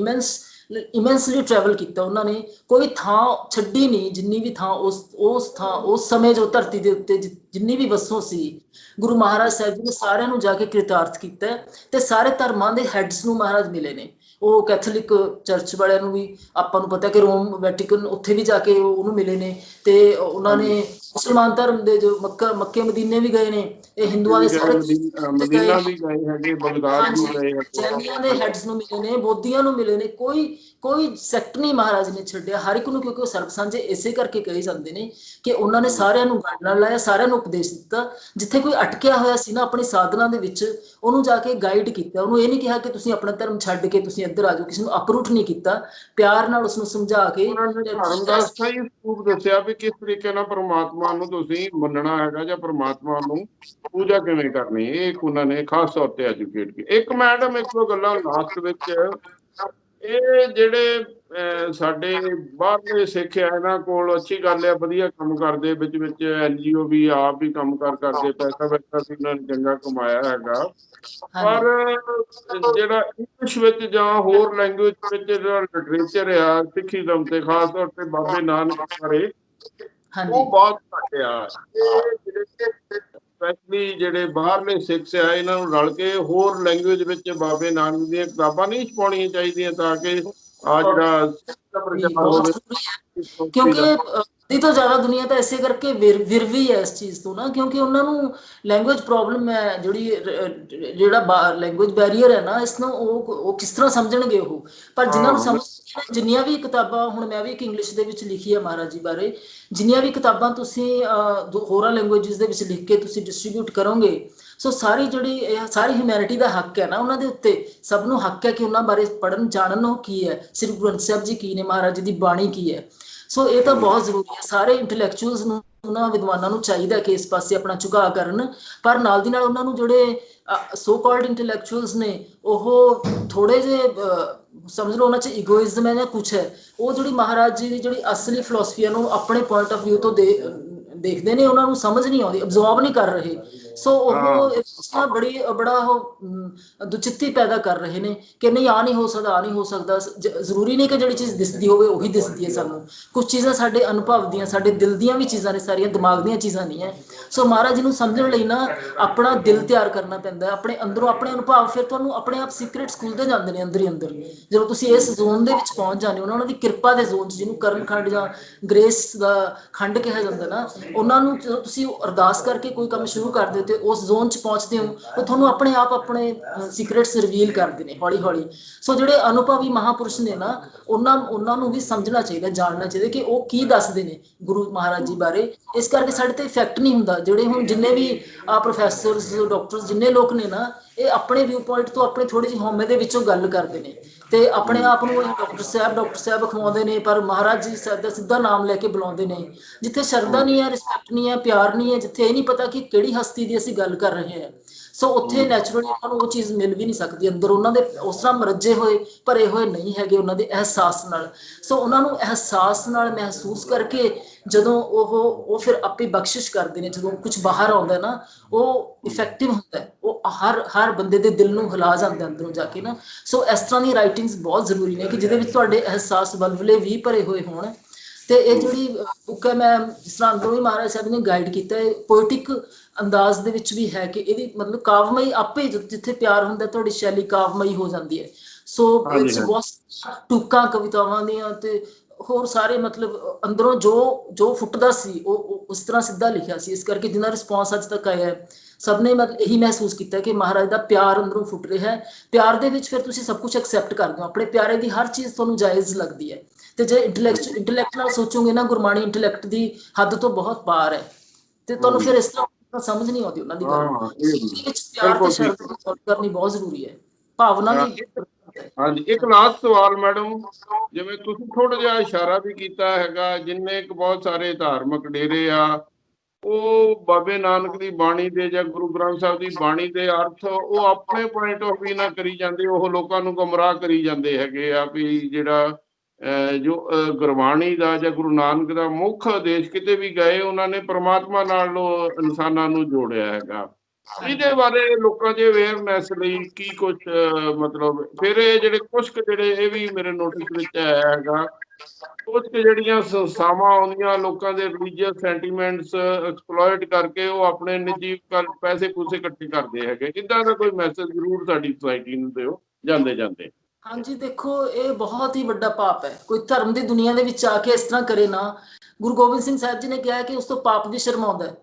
ਇਮੈਂਸਲੀ ਟਰੈਵਲ ਕੀਤਾ। ਉਹਨਾਂ ਨੇ ਕੋਈ ਥਾਂ ਛੱਡੀ ਨਹੀਂ, ਜਿੰਨੀ ਵੀ ਥਾਂ ਉਸ ਥਾਂ ਉਸ ਸਮੇਂ ਜੋ ਧਰਤੀ ਦੇ ਉੱਤੇ ਜਿੰਨੀ ਵੀ ਵਸੋਂ ਸੀ, ਗੁਰੂ ਮਹਾਰਾਜ ਸਾਹਿਬ ਜੀ ਨੇ ਸਾਰਿਆਂ ਨੂੰ ਜਾ ਕੇ ਕਿਰਤਾਰਥ ਕੀਤਾ। ਤੇ ਸਾਰੇ ਧਰਮਾਂ ਦੇ ਹੈਡਸ ਨੂੰ ਮਹਾਰਾਜ ਮਿਲੇ ਨੇ। ਉਹ ਕੈਥੋਲਿਕ ਚਰਚ ਵਾਲਿਆਂ ਨੂੰ ਵੀ ਆਪਾਂ ਨੂੰ ਪਤਾ ਕਿ ਰੋਮ ਵੈਟੀਕਨ ਉੱਥੇ ਵੀ ਜਾ ਕੇ ਉਹਨੂੰ ਮਿਲੇ ਨੇ। ਤੇ ਉਹਨਾਂ ਨੇ ਮੁਸਲਮਾਨ ਧਰਮ ਦੇ ਜੋ ਮੱਕੇ ਮਦੀਨੇ ਵੀ ਗਏ ਨੇ, ਇਹ ਹਿੰਦੂਆਂ ਦੇ ਸਾਰੇ ਮਦੀਨਾ ਵੀ ਗਏ ਹੈਗੇ, ਬਗਦਾਦ ਵੀ ਗਏ ਹੈਗੇ, ਜੈਨੀਆਂ ਦੇ ਹੈਡਸ ਨੂੰ ਮਿਲੇ ਨੇ, ਬੋਧੀਆਂ ਨੂੰ ਮਿਲੇ ਨੇ। ਕੋਈ ਸੈਕਟ ਨਹੀਂ ਮਹਾਰਾਜ ਨੇ ਛੱਡਿਆ, ਹਰ ਇੱਕ ਨੂੰ, ਕਿਉਂਕਿ ਉਹ ਸਰਬ ਸਾਂਝੇ ਇਸੇ ਕਰਕੇ ਕਹੇ ਜਾਂਦੇ ਨੇ ਕਿ ਉਹਨਾਂ ਨੇ ਸਾਰਿਆਂ ਨੂੰ ਗਾਈਡ ਨਾਲ ਲਾਇਆ, ਸਾਰਿਆਂ ਨੂੰ ਉਪਦੇਸ਼ ਦਿੱਤਾ। ਜਿੱਥੇ ਕੋਈ ਅਟਕਿਆ ਹੋਇਆ ਸੀ ਨਾ ਆਪਣੀ ਸਾਧਨਾ ਦੇ ਵਿੱਚ, ਉਹਨੂੰ ਜਾ ਕੇ ਗਾਈਡ ਕੀਤਾ। ਉਹਨੂੰ ਇਹ ਨਹੀਂ ਕਿਹਾ ਕਿ ਤੁਸੀਂ ਆਪਣਾ ਧਰਮ ਛੱਡ ਕੇ ਤੁਸੀਂ ਇੱਧਰ ਆ ਜਾਓ, ਕਿਸੇ ਨੂੰ ਅਪਰੂਟ ਨਹੀਂ ਕੀਤਾ, ਪਿਆਰ ਨਾਲ ਉਸਨੂੰ ਸਮਝਾ ਕੇ ਧਰਮ ਦਾ ਸਹੀ ਸਰੂਪ ਦੱਸਿਆ ਵੀ ਕਿਸ ਤਰੀਕੇ ਨਾਲ ਪ੍ਰਮਾਤਮਾ ਨੂੰ ਤੁਸੀਂ ਮੰਨਣਾ ਹੈਗਾ ਜਾਂ ਪ੍ਰਮਾਤਮਾ ਨੂੰ ਪੂਜਾ ਕਿਵੇਂ ਕਰਨੀ। ਇਹ ਉਹਨਾਂ ਨੇ ਖਾਸ ਤੌਰ ਤੇ ਐਜੂਕੇਟ ਕੀਤਾ। ਇੱਕ ਮੈਡਮ ਇੱਕ ਦੋ ਗੱਲਾਂ ਲਾਸਟ ਵਿੱਚ, ਇਹ ਜਿਹੜੇ ਸਾਡੇ ਬਾਹਰਲੇ ਸਿੱਖ ਆ, ਇਹਨਾਂ ਕੋਲ ਅੱਛੀ ਗੱਲ ਹੈ, ਵਧੀਆ ਕੰਮ ਕਰਦੇ, ਵਿੱਚ ਵਿੱਚ NGO ਵੀ ਆਪ ਵੀ ਕੰਮ ਕਰਦੇ, ਪੈਸਾ ਵੀ ਇਹਨਾਂ ਨੇ ਚੰਗਾ ਕਮਾਇਆ ਹੈਗਾ। ਪਰ ਜਿਹੜਾ ਇੰਗਲਿਸ਼ ਵਿੱਚ ਜਾਂ ਹੋਰ ਲੈਂਗੁਏਜ ਵਿੱਚ ਜਿਹੜਾ ਲਿਟਰੇਚਰ ਆ ਸਿੱਖੀਜ਼ਮ ਤੇ, ਖਾਸ ਤੌਰ ਤੇ ਬਾਬੇ ਨਾਨਕ ਬਾਰੇ, ਉਹ ਬਹੁਤ ਘੱਟ ਆ। ਸਪੈਸ਼ਲੀ ਜਿਹੜੇ ਬਾਹਰਲੇ ਸਿੱਖਸ ਆ, ਇਹਨਾਂ ਨੂੰ ਰਲ ਕੇ ਹੋਰ ਲੈਂਗੁਏਜ ਵਿੱਚ ਬਾਬੇ ਨਾਨਕ ਦੀਆਂ ਕਿਤਾਬਾਂ ਨਹੀਂ ਛਪਾਉਣੀਆਂ ਚਾਹੀਦੀਆਂ, ਤਾਂ ਕਿ ਆ ਜਿਹੜਾ ਕਿਉਂਕਿ ਅੱਧੀ ਤੋਂ ਜ਼ਿਆਦਾ ਦੁਨੀਆ ਤਾਂ ਇਸੇ ਕਰਕੇ ਵਿਰਵੀ ਹੈ ਇਸ ਚੀਜ਼ ਤੋਂ ਨਾ, ਕਿਉਂਕਿ ਉਹਨਾਂ ਨੂੰ ਲੈਂਗੁਏਜ ਪ੍ਰੋਬਲਮ ਹੈ, ਜਿਹੜਾ ਲੈਂਗੁਏਜ ਬੈਰੀਅਰ ਹੈ ਨਾ, ਇਸ ਨੂੰ ਉਹ ਕਿਸ ਤਰ੍ਹਾਂ ਸਮਝਣਗੇ ਉਹ। ਪਰ ਜਿਨ੍ਹਾਂ ਨੂੰ ਸਮਝ ਜਿੰਨੀਆਂ ਵੀ ਕਿਤਾਬਾਂ ਹੁਣ ਮੈਂ ਵੀ ਇੱਕ ਇੰਗਲਿਸ਼ ਦੇ ਵਿੱਚ ਲਿਖੀ ਹੈ ਮਹਾਰਾਜ ਜੀ ਬਾਰੇ, ਜਿੰਨੀਆਂ ਵੀ ਕਿਤਾਬਾਂ ਤੁਸੀਂ ਹੋਰਾਂ ਲੈਂਗੁਏਜਸ ਦੇ ਵਿੱਚ ਲਿਖ ਕੇ ਤੁਸੀਂ ਡਿਸਟ੍ਰੀਬਿਊਟ ਕਰੋਗੇ, ਸੋ ਸਾਰੀ ਜਿਹੜੀ ਸਾਰੀ ਹਿਊਮੈਨਿਟੀ ਦਾ ਹੱਕ ਹੈ ਨਾ ਉਹਨਾਂ ਦੇ ਉੱਤੇ, ਸਭ ਨੂੰ ਹੱਕ ਹੈ ਕਿ ਉਹਨਾਂ ਬਾਰੇ ਪੜ੍ਹਨ ਜਾਣਨ ਉਹ ਕੀ ਹੈ, ਸ੍ਰੀ ਗੁਰੂ ਗ੍ਰੰਥ ਸਾਹਿਬ ਜੀ ਕੀ ਨੇ, ਮਹਾਰਾਜ ਜੀ ਦੀ ਬਾਣੀ ਕੀ ਹੈ। ਸੋ ਇਹ ਤਾਂ ਬਹੁਤ ਜ਼ਰੂਰੀ ਹੈ, ਸਾਰੇ ਇੰਟੈਲੈਕਚੁਅਲਸ ਨੂੰ, ਉਹਨਾਂ ਵਿਦਵਾਨਾਂ ਨੂੰ ਚਾਹੀਦਾ ਕਿ ਇਸ ਪਾਸੇ ਆਪਣਾ ਝੁਕਾਅ ਕਰਨ। ਪਰ ਨਾਲ ਦੀ ਨਾਲ ਉਹਨਾਂ ਨੂੰ ਜਿਹੜੇ ਸੋ ਕਾਲਡ ਇੰਟੈਲੈਕਚੁਅਲਸ ਨੇ, ਉਹ ਥੋੜੇ ਜਿਹੇ ਸਮਝ ਲਓ ਉਹਨਾਂ 'ਚ ਇਗੋਇਜ਼ਮ ਹੈ ਜਾਂ ਕੁਛ ਹੈ, ਉਹ ਜਿਹੜੀ ਮਹਾਰਾਜ ਜੀ ਦੀ ਜਿਹੜੀ ਅਸਲੀ ਫਿਲੋਸਫੀ ਹੈ ਨੂੰ ਆਪਣੇ ਪੁਆਇੰਟ ਆਫ ਵਿਊ ਤੋਂ ਦੇਖਦੇ ਨੇ, ਉਹਨਾਂ ਨੂੰ ਸਮਝ ਨਹੀਂ ਆਉਂਦੀ, ਅਬਜ਼ੋਰਬ ਨਹੀਂ ਕਰ ਰਹੇ। ਸੋ ਉਹ ਬੜਾ ਉਹ ਦੁਚਿੱਤੀ ਪੈਦਾ ਕਰ ਰਹੇ ਨੇ ਕਿ ਨਹੀਂ ਆਹ ਨਹੀਂ ਹੋ ਸਕਦਾ, ਆਹ ਨਹੀਂ ਹੋ ਸਕਦਾ। ਜ਼ਰੂਰੀ ਨਹੀਂ ਕਿ ਜਿਹੜੀ ਚੀਜ਼ ਦਿਸਦੀ ਹੋਵੇ ਉਹੀ ਦਿਸਦੀ ਹੈ ਸਾਨੂੰ, ਕੁਛ ਚੀਜ਼ਾਂ ਸਾਡੇ ਅਨੁਭਵ ਦੀਆਂ, ਸਾਡੇ ਦਿਲ ਦੀਆਂ ਵੀ ਚੀਜ਼ਾਂ ਨੇ, ਸਾਰੀਆਂ ਦਿਮਾਗ ਦੀਆਂ ਚੀਜ਼ਾਂ ਨਹੀਂ ਹੈ। ਸੋ ਮਹਾਰਾਜ ਜੀ ਨੂੰ ਸਮਝਣ ਲਈ ਨਾ ਆਪਣਾ ਦਿਲ ਤਿਆਰ ਕਰਨਾ ਪੈਂਦਾ, ਆਪਣੇ ਅੰਦਰੋਂ ਆਪਣੇ ਅਨੁਭਵ, ਫਿਰ ਤੁਹਾਨੂੰ ਆਪਣੇ ਆਪ ਸੀਕ੍ਰੇਟਸ ਖੁੱਲਦੇ ਜਾਂਦੇ ਨੇ ਅੰਦਰ ਹੀ ਅੰਦਰ। ਜਦੋਂ ਤੁਸੀਂ ਇਸ ਜ਼ੋਨ ਦੇ ਵਿੱਚ ਪਹੁੰਚ ਜਾਂਦੇ ਹੋ ਨਾ, ਉਹਨਾਂ ਦੀ ਕਿਰਪਾ ਦੇ ਜ਼ੋਨ 'ਚ, ਜਿਹਨੂੰ ਕਰਮ ਖੰਡ ਜਾਂ ਗ੍ਰੇਸ ਦਾ ਖੰਡ ਕਿਹਾ ਜਾਂਦਾ ਨਾ, ਉਹਨਾਂ ਨੂੰ ਜਦੋਂ ਤੁਸੀਂ ਅਰਦਾਸ ਕਰਕੇ ਕੋਈ ਕੰਮ ਸ਼ੁਰੂ ਕਰਦੇ ਹੋ ਤੇ ਉਸ ਜ਼ੋਨ 'ਚ ਪਹੁੰਚਦੇ ਹੋ, ਉਹ ਤੁਹਾਨੂੰ ਆਪਣੇ ਆਪ ਆਪਣੇ ਸੀਕ੍ਰੇਟਸ ਰਿਵੀਲ ਕਰਦੇ ਨੇ ਹੌਲੀ ਹੌਲੀ। ਸੋ ਜਿਹੜੇ ਅਨੁਭਵੀ ਮਹਾਂਪੁਰਸ਼ ਨੇ ਨਾ, ਉਹਨਾਂ ਨੂੰ ਵੀ ਸਮਝਣਾ ਚਾਹੀਦਾ, ਜਾਣਨਾ ਚਾਹੀਦਾ ਕਿ ਉਹ ਕੀ ਦੱਸਦੇ ਨੇ ਗੁਰੂ ਮਹਾਰਾਜ ਜੀ ਬਾਰੇ। ਇਸ ਕਰਕੇ ਸਾਡੇ ਤੇ ਇਫੈਕਟ ਨਹੀਂ ਹੁੰਦਾ। ਜਿਹੜੇ ਹੁਣ ਜਿੰਨੇ ਵੀ ਪ੍ਰੋਫੈਸਰਸ, ਡਾਕਟਰਸ, ਜਿੰਨੇ ਲੋਕ ਨੇ ਨਾ, ਇਹ ਆਪਣੇ ਵਿਊ ਪੁਆਇੰਟ ਤੋਂ, ਆਪਣੀ ਥੋੜੀ ਜਿਹੀ ਹਉਮੈ ਦੇ ਵਿੱਚੋਂ ਗੱਲ ਕਰਦੇ ਨੇ ਤੇ ਆਪਣੇ ਆਪ ਨੂੰ ਡਾਕਟਰ ਸਾਹਿਬ ਅਖਵਾਉਂਦੇ ਨੇ, ਪਰ ਮਹਾਰਾਜ ਜੀ ਦਾ ਸਿੱਧਾ ਨਾਮ ਲੈ ਕੇ ਬੁਲਾਉਂਦੇ ਨੇ। ਜਿੱਥੇ ਸ਼ਰਧਾ ਨਹੀਂ ਹੈ, ਰਿਸਪੈਕਟ ਨਹੀਂ ਹੈ, ਪਿਆਰ ਨਹੀਂ ਹੈ, ਜਿੱਥੇ ਇਹ ਨਹੀਂ ਪਤਾ ਕਿ ਕਿਹੜੀ ਹਸਤੀ ਦੀ ਅਸੀਂ ਗੱਲ ਕਰ ਰਹੇ ਹਾਂ, ਸੋ ਉੱਥੇ ਨੈਚੁਰਲੀ ਉਹਨਾਂ ਨੂੰ ਉਹ ਚੀਜ਼ ਮਿਲ ਵੀ ਨਹੀਂ ਸਕਦੀ। ਅੰਦਰ ਉਹਨਾਂ ਦੇ ਉਸ ਤਰ੍ਹਾਂ ਮਰਜੇ ਹੋਏ, ਭਰੇ ਹੋਏ ਨਹੀਂ ਹੈਗੇ ਉਹਨਾਂ ਦੇ ਅਹਿਸਾਸ ਨਾਲ। ਸੋ ਉਹਨਾਂ ਨੂੰ ਅਹਿਸਾਸ ਨਾਲ ਮਹਿਸੂਸ ਕਰਕੇ ਜਦੋਂ ਉਹ ਫਿਰ ਆਪੇ ਬਖਸ਼ਿਸ਼ ਕਰਦੇ ਨੇ, ਜਦੋਂ ਕੁਝ ਬਾਹਰ ਆਉਂਦਾ ਨਾ, ਉਹ ਇਫੈਕਟਿਵ ਹੁੰਦਾ, ਉਹ ਹਰ ਬੰਦੇ ਦੇ ਦਿਲ ਨੂੰ ਹਿਲਾ ਜਾਂਦਾ ਅੰਦਰੋਂ ਜਾ ਕੇ ਨਾ। ਸੋ ਇਸ ਤਰ੍ਹਾਂ ਦੀ ਰਾਈਟਿੰਗਸ ਬਹੁਤ ਜ਼ਰੂਰੀ ਨੇ ਕਿ ਜਿਹਦੇ ਵਿੱਚ ਤੁਹਾਡੇ ਅਹਿਸਾਸ ਬਲਬਲੇ ਵੀ ਭਰੇ ਹੋਏ ਹੋਣ। ਤੇ ਇਹ ਜਿਹੜੀ ਬੁੱਕ ਹੈ, ਮੈਂ ਜਿਸ ਤਰ੍ਹਾਂ ਅੰਦਰੋਂ ਵੀ ਮਹਾਰਾਜ ਸਾਹਿਬ ਨੇ ਗਾਈਡ ਕੀਤਾ ਹੈ, ਪੋਇਟਿਕ ਅੰਦਾਜ਼ ਦੇ ਵਿੱਚ ਵੀ ਹੈ ਕਿ ਇਹਦੀ ਮਤਲਬ ਕਾਵਮਈ ਆਪੇ, ਜਿੱਥੇ ਪਿਆਰ ਹੁੰਦਾ ਤੁਹਾਡੀ ਸ਼ੈਲੀ ਕਾਵਮਈ ਹੋ ਜਾਂਦੀ ਹੈ। ਸੋ ਇਹ 'ਚ ਬਹੁਤ ਟੂਕਾਂ ਕਵਿਤਾਵਾਂ ਦੀਆਂ ਤੇ ਹੋਰ ਸਾਰੇ ਮਤਲਬ ਅੰਦਰੋਂ ਜੋ ਫੁੱਟਦਾ ਸੀ ਉਹ ਉਸ ਤਰ੍ਹਾਂ ਸਿੱਧਾ ਲਿਖਿਆ ਸੀ। ਇਸ ਕਰਕੇ ਜਿੰਨਾ ਰਿਸਪੌਂਸ ਅੱਜ ਤੱਕ ਆਇਆ ਹੈ, ਸਭ ਨੇ ਮਤਲਬ ਇਹੀ ਮਹਿਸੂਸ ਕੀਤਾ ਕਿ ਮਹਾਰਾਜ ਦਾ ਪਿਆਰ ਅੰਦਰੋਂ ਫੁੱਟ ਰਿਹਾ ਹੈ। ਪਿਆਰ ਦੇ ਵਿੱਚ ਫਿਰ ਤੁਸੀਂ ਸਭ ਕੁਝ ਐਕਸੈਪਟ ਕਰਦੇ ਹੋ, ਆਪਣੇ ਪਿਆਰੇ ਦੀ ਹਰ ਚੀਜ਼ ਤੁਹਾਨੂੰ ਜਾਇਜ਼ ਲੱਗਦੀ ਹੈ। ਤੇ ਜੇ ਇੰਟੈਲੈਕਟ ਨਾਲ ਸੋਚੋਗੇ ਨਾ, ਗੁਰਬਾਣੀ ਇੰਟੈਲੈਕਟ ਦੀ ਹੱਦ ਤੋਂ ਬਹੁਤ ਪਾਰ ਹੈ, ਤੇ ਤੁਹਾਨੂੰ ਫਿਰ ਇਸ ਤਰ੍ਹਾਂ ਸਮਝ ਨਹੀਂ ਆਉਂਦੀ ਉਹਨਾਂ ਦੀ ਗੱਲ। ਵਿੱਚ ਪਿਆਰ ਤੇ ਸ਼ਰਧਾ ਦੀ ਗੱਲ ਕਰਨੀ ਬਹੁਤ ਜ਼ਰੂਰੀ ਹੈ, ਭਾਵਨਾ ਦੀ। ਹਾਂਜੀ, ਇੱਕ ਲਾਸਟ ਸਵਾਲ ਮੈਡਮ, ਜਿਵੇਂ ਤੁਸੀਂ ਥੋੜਾ ਜਿਹਾ ਇਸ਼ਾਰਾ ਵੀ ਕੀਤਾ ਹੈਗਾ, ਜਿੰਨੇ ਕੁ ਬਹੁਤ ਸਾਰੇ ਧਾਰਮਿਕ ਡੇਰੇ ਆ, ਉਹ ਬਾਬੇ ਨਾਨਕ ਦੀ ਬਾਣੀ ਦੇ ਜਾਂ ਗੁਰੂ ਗ੍ਰੰਥ ਸਾਹਿਬ ਦੀ ਬਾਣੀ ਦੇ ਅਰਥ ਉਹ ਆਪਣੇ ਪੁਆਇੰਟ ਆਫ ਵੀ ਨਾ ਕਰੀ ਜਾਂਦੇ, ਉਹ ਲੋਕਾਂ ਨੂੰ ਗੁੰਮਰਾਹ ਕਰੀ ਜਾਂਦੇ ਹੈਗੇ ਆ ਵੀ ਜਿਹੜਾ ਜੋ ਗੁਰਬਾਣੀ ਦਾ ਜਾਂ ਗੁਰੂ ਨਾਨਕ ਦਾ ਮੁੱਖ ਉਦੇਸ਼, ਕਿਤੇ ਵੀ ਗਏ ਉਹਨਾਂ ਨੇ ਪ੍ਰਮਾਤਮਾ ਨਾਲ ਇਨਸਾਨਾਂ ਨੂੰ ਜੋੜਿਆ ਹੈਗਾ। ਇਹਦੇ ਬਾਰੇ ਲੋਕਾਂ ਦੇ ਅਵੇਅਰਨੈਸ ਲਈ ਕੀ ਕੁਝ ਮਤਲਬ, ਫਿਰ ਇਹ ਜਿਹੜੇ ਕੁਛ ਕੁ ਜਿਹੜੇ ਇਹ ਵੀ ਮੇਰੇ ਨੋਟਿਸ ਵਿੱਚ ਆਇਆ ਹੈਗਾ, ਕੁਛ ਕੁ ਜਿਹੜੀਆਂ ਸੰਸਥਾਵਾਂ ਆਉਂਦੀਆਂ ਲੋਕਾਂ ਦੇ ਰਿਲੀਜੀਅਸ ਸੈਂਟੀਮੈਂਟਸ ਐਕਸਪਲੋਇਟ ਕਰਕੇ ਉਹ ਆਪਣੇ ਨਿੱਜੀ ਪੈਸੇ ਪੂਸੇ ਇਕੱਠੇ ਕਰਦੇ ਹੈਗੇ। ਇੱਦਾਂ ਦਾ ਕੋਈ ਮੈਸੇਜ ਜ਼ਰੂਰ ਸਾਡੀ ਸੁਸਾਇਟੀ ਨੂੰ ਦਿਓ ਜਾਂਦੇ ਜਾਂਦੇ। ਹਾਂਜੀ, ਦੇਖੋ ਇਹ ਬਹੁਤ ਹੀ ਵੱਡਾ ਪਾਪ ਹੈ, ਕੋਈ ਧਰਮ ਦੀ ਦੁਨੀਆ ਦੇ ਵਿੱਚ ਆ ਕੇ ਇਸ ਤਰ੍ਹਾਂ ਕਰੇ ਨਾ। ਗੁਰੂ ਗੋਬਿੰਦ ਸਿੰਘ ਸਾਹਿਬ ਜੀ ਨੇ ਕਿਹਾ ਕਿ ਉਸ ਤੋਂ ਪਾਪ ਵੀ ਸ਼ਰਮਾਉਂਦਾ ਹੈ,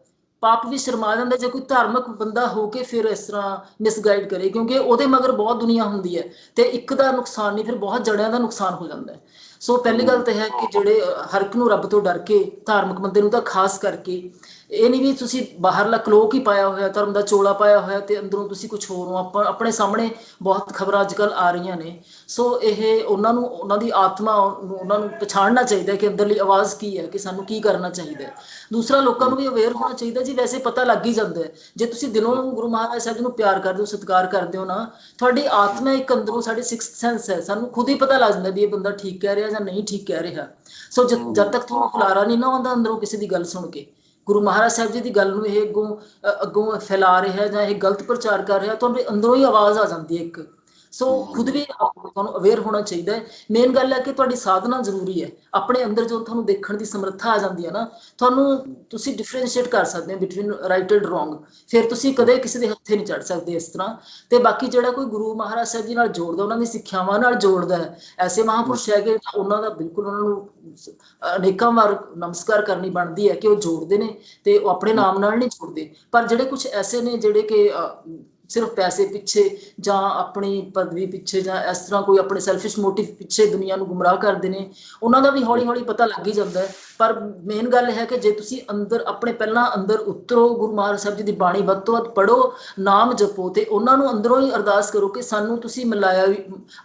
ਪਾਪ ਵੀ ਸ਼ਰਮਾ ਜਾਂਦਾ ਜੇ ਕੋਈ ਧਾਰਮਿਕ ਬੰਦਾ ਹੋ ਕੇ ਫਿਰ ਇਸ ਤਰ੍ਹਾਂ ਮਿਸਗਾਈਡ ਕਰੇ, ਕਿਉਂਕਿ ਉਹਦੇ ਮਗਰ ਬਹੁਤ ਦੁਨੀਆ ਹੁੰਦੀ ਹੈ ਤੇ ਇੱਕ ਦਾ ਨੁਕਸਾਨ ਨਹੀਂ, ਫਿਰ ਬਹੁਤ ਜੜਿਆਂ ਦਾ ਨੁਕਸਾਨ ਹੋ ਜਾਂਦਾ ਹੈ। ਸੋ ਪਹਿਲੀ ਗੱਲ ਤਾਂ ਹੈ ਕਿ ਜਿਹੜੇ ਹਰ ਇੱਕ ਨੂੰ ਰੱਬ ਤੋਂ ਡਰ ਕੇ, ਧਾਰਮਿਕ ਬੰਦੇ ਨੂੰ ਤਾਂ ਖਾਸ ਕਰਕੇ, ਇਹ ਨਹੀਂ ਵੀ ਤੁਸੀਂ ਬਾਹਰਲਾ ਕਲੋਕ ਹੀ ਪਾਇਆ ਹੋਇਆ, ਧਰਮ ਦਾ ਚੋਲਾ ਪਾਇਆ ਹੋਇਆ ਤੇ ਅੰਦਰੋਂ ਤੁਸੀਂ ਕੁਛ ਹੋਰ ਹੋ। ਆਪਣੇ ਸਾਹਮਣੇ ਬਹੁਤ ਖਬਰਾਂ ਅੱਜ ਕੱਲ੍ਹ ਆ ਰਹੀਆਂ ਨੇ। ਸੋ ਇਹ ਉਹਨਾਂ ਨੂੰ, ਉਹਨਾਂ ਦੀ ਆਤਮਾ ਨੂੰ, ਉਹਨਾਂ ਨੂੰ ਪਛਾਣਨਾ ਚਾਹੀਦਾ ਕਿ ਅੰਦਰਲੀ ਆਵਾਜ਼ ਕੀ ਹੈ, ਕਿ ਸਾਨੂੰ ਕੀ ਕਰਨਾ ਚਾਹੀਦਾ ਹੈ। ਦੂਸਰਾ, ਲੋਕਾਂ ਨੂੰ ਵੀ ਅਵੇਅਰ ਹੋਣਾ ਚਾਹੀਦਾ ਜੀ। ਵੈਸੇ ਪਤਾ ਲੱਗ ਹੀ ਜਾਂਦਾ ਹੈ, ਜੇ ਤੁਸੀਂ ਦਿਲੋਂ ਗੁਰੂ ਮਹਾਰਾਜ ਸਾਹਿਬ ਨੂੰ ਪਿਆਰ ਕਰਦੇ ਹੋ, ਸਤਿਕਾਰ ਕਰਦੇ ਹੋ ਨਾ, ਤੁਹਾਡੀ ਆਤਮਾ ਇੱਕ ਅੰਦਰੋਂ, ਸਾਡੀ ਸਿਕਸਥ ਸੈਂਸ ਹੈ, ਸਾਨੂੰ ਖੁਦ ਹੀ ਪਤਾ ਲੱਗ ਜਾਂਦਾ ਵੀ ਇਹ ਬੰਦਾ ਠੀਕ ਕਹਿ ਰਿਹਾ ਜਾਂ ਨਹੀਂ ਠੀਕ ਕਹਿ ਰਿਹਾ। ਸੋ ਜਦ ਤੱਕ ਤੁਹਾਨੂੰ ਹੁਲਾਰਾ ਨਹੀਂ ਨਾ ਆਉਂਦਾ ਅੰਦਰੋਂ ਕਿਸੇ ਦੀ ਗੱਲ ਸੁਣ ਕੇ, ਗੁਰੂ ਮਹਾਰਾਜ ਸਾਹਿਬ ਜੀ ਦੀ ਗੱਲ ਨੂੰ ਇਹ ਅੱਗੋਂ ਫੈਲਾ ਰਿਹਾ ਜਾਂ ਇਹ ਗਲਤ ਪ੍ਰਚਾਰ ਕਰ ਰਿਹਾ, ਤੁਹਾਨੂੰ ਅੰਦਰੋਂ ਹੀ ਆਵਾਜ਼ ਆ ਜਾਂਦੀ ਹੈ ਇੱਕ। ਸੋ ਖੁਦ ਵੀ ਤੁਹਾਨੂੰ ਅਵੇਅਰ ਹੋਣਾ ਚਾਹੀਦਾ ਹੈ। ਮੇਨ ਗੱਲ ਹੈ ਕਿ ਤੁਹਾਡੀ ਸਾਧਨਾ ਜ਼ਰੂਰੀ ਹੈ। ਆਪਣੇ ਅੰਦਰ ਜੋ ਤੁਹਾਨੂੰ ਦੇਖਣ ਦੀ ਸਮਰੱਥਾ ਆ ਜਾਂਦੀ ਹੈ ਨਾ, ਤੁਸੀਂ ਡਿਫਰੈਂਸ਼ੀਏਟ ਕਰ ਸਕਦੇ ਹੋ ਬਿਟਵੀਨ ਰਾਈਟ ਐਂਡ ਰੋਂਗ। ਫਿਰ ਤੁਸੀਂ ਕਦੇ ਕਿਸੇ ਦੇ ਹੱਥੇ ਨਹੀਂ ਚੜ ਸਕਦੇ ਇਸ ਤਰ੍ਹਾਂ। ਤੇ ਬਾਕੀ ਜਿਹੜਾ ਕੋਈ ਗੁਰੂ ਮਹਾਰਾਜ ਸਾਹਿਬ ਜੀ ਨਾਲ ਜੋੜਦਾ, ਉਹਨਾਂ ਦੀ ਸਿੱਖਿਆਵਾਂ ਨਾਲ ਜੋੜਦਾ ਹੈ, ਐਸੇ ਮਹਾਂਪੁਰਸ਼ ਹੈਗੇ, ਉਹਨਾਂ ਦਾ ਬਿਲਕੁਲ ਉਹਨਾਂ ਨੂੰ ਅਨੇਕਾਂ ਵਾਰ ਨਮਸਕਾਰ ਕਰਨੀ ਬਣਦੀ ਹੈ ਕਿ ਉਹ ਜੋੜਦੇ ਨੇ ਤੇ ਉਹ ਆਪਣੇ ਨਾਮ ਨਾਲ ਨਹੀਂ ਜੋੜਦੇ। ਪਰ ਜਿਹੜੇ ਕੁਝ ਐਸੇ ਨੇ ਜਿਹੜੇ ਕਿ ਸਿਰਫ ਪੈਸੇ ਪਿੱਛੇ ਜਾਂ ਆਪਣੀ ਪਦਵੀ ਪਿੱਛੇ ਜਾਂ ਇਸ ਤਰ੍ਹਾਂ ਕੋਈ ਆਪਣੇ ਸੈਲਫਿਸ਼ ਮੋਟਿਵ ਪਿੱਛੇ ਦੁਨੀਆ ਨੂੰ ਗੁੰਮਰਾਹ ਕਰਦੇ ਨੇ, ਉਹਨਾਂ ਦਾ ਵੀ ਹੌਲੀ ਹੌਲੀ ਪਤਾ ਲੱਗ ਹੀ ਜਾਂਦਾ ਹੈ। ਪਰ ਮੇਨ ਗੱਲ ਹੈ ਕਿ ਜੇ ਤੁਸੀਂ ਅੰਦਰ ਆਪਣੇ ਪਹਿਲਾਂ ਅੰਦਰ ਉਤਰੋ, ਗੁਰੂ ਮਹਾਰਾਜ ਸਾਹਿਬ ਜੀ ਦੀ ਬਾਣੀ ਵੱਧ ਤੋਂ ਵੱਧ ਪੜ੍ਹੋ, ਨਾਮ ਜਪੋ, ਤੇ ਉਹਨਾਂ ਨੂੰ ਅੰਦਰੋਂ ਹੀ ਅਰਦਾਸ ਕਰੋ ਕਿ ਸਾਨੂੰ ਤੁਸੀਂ ਮਿਲਾਇਆ ਵੀ।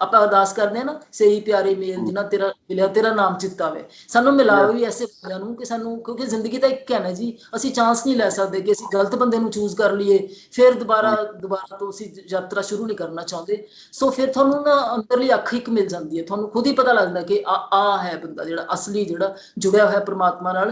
ਆਪਾਂ ਅਰਦਾਸ ਕਰਦੇ ਹਾਂ ਨਾ, ਸਹੀ ਪਿਆਰੇ ਮੇਲ ਜਿਨ੍ਹਾਂ ਤੇਰਾ ਮਿਲਿਆ ਤੇਰਾ ਨਾਮ ਚਿਤਾਵੇ, ਸਾਨੂੰ ਮਿਲਾਓ ਵੀ ਐਸੇ ਬੰਦਿਆਂ ਨੂੰ ਕਿ ਸਾਨੂੰ, ਕਿਉਂਕਿ ਜ਼ਿੰਦਗੀ ਤਾਂ ਇੱਕ ਹੈ ਨਾ ਜੀ, ਅਸੀਂ ਚਾਂਸ ਨਹੀਂ ਲੈ ਸਕਦੇ ਕਿ ਅਸੀਂ ਗਲਤ ਬੰਦੇ ਨੂੰ ਚੂਜ਼ ਕਰ ਲਈਏ ਫਿਰ ਦੁਬਾਰਾ ਤੋਂ ਅਸੀਂ ਯਾਤਰਾ ਸ਼ੁਰੂ ਨਹੀਂ ਕਰਨਾ ਚਾਹੁੰਦੇ। ਸੋ ਫਿਰ ਤੁਹਾਨੂੰ ਨਾ ਅੰਦਰਲੀ ਅੱਖ ਇੱਕ ਮਿਲ ਜਾਂਦੀ ਹੈ, ਤੁਹਾਨੂੰ ਖੁਦ ਹੀ ਪਤਾ ਲੱਗਦਾ ਕਿ ਆ ਹੈ ਬੰਦਾ ਜਿਹੜਾ ਅਸਲੀ, ਜਿਹੜਾ ਜੁੜਿਆ ਹੋਇਆ ਪ੍ਰਮਾਤਮਾ ਨਾਲ।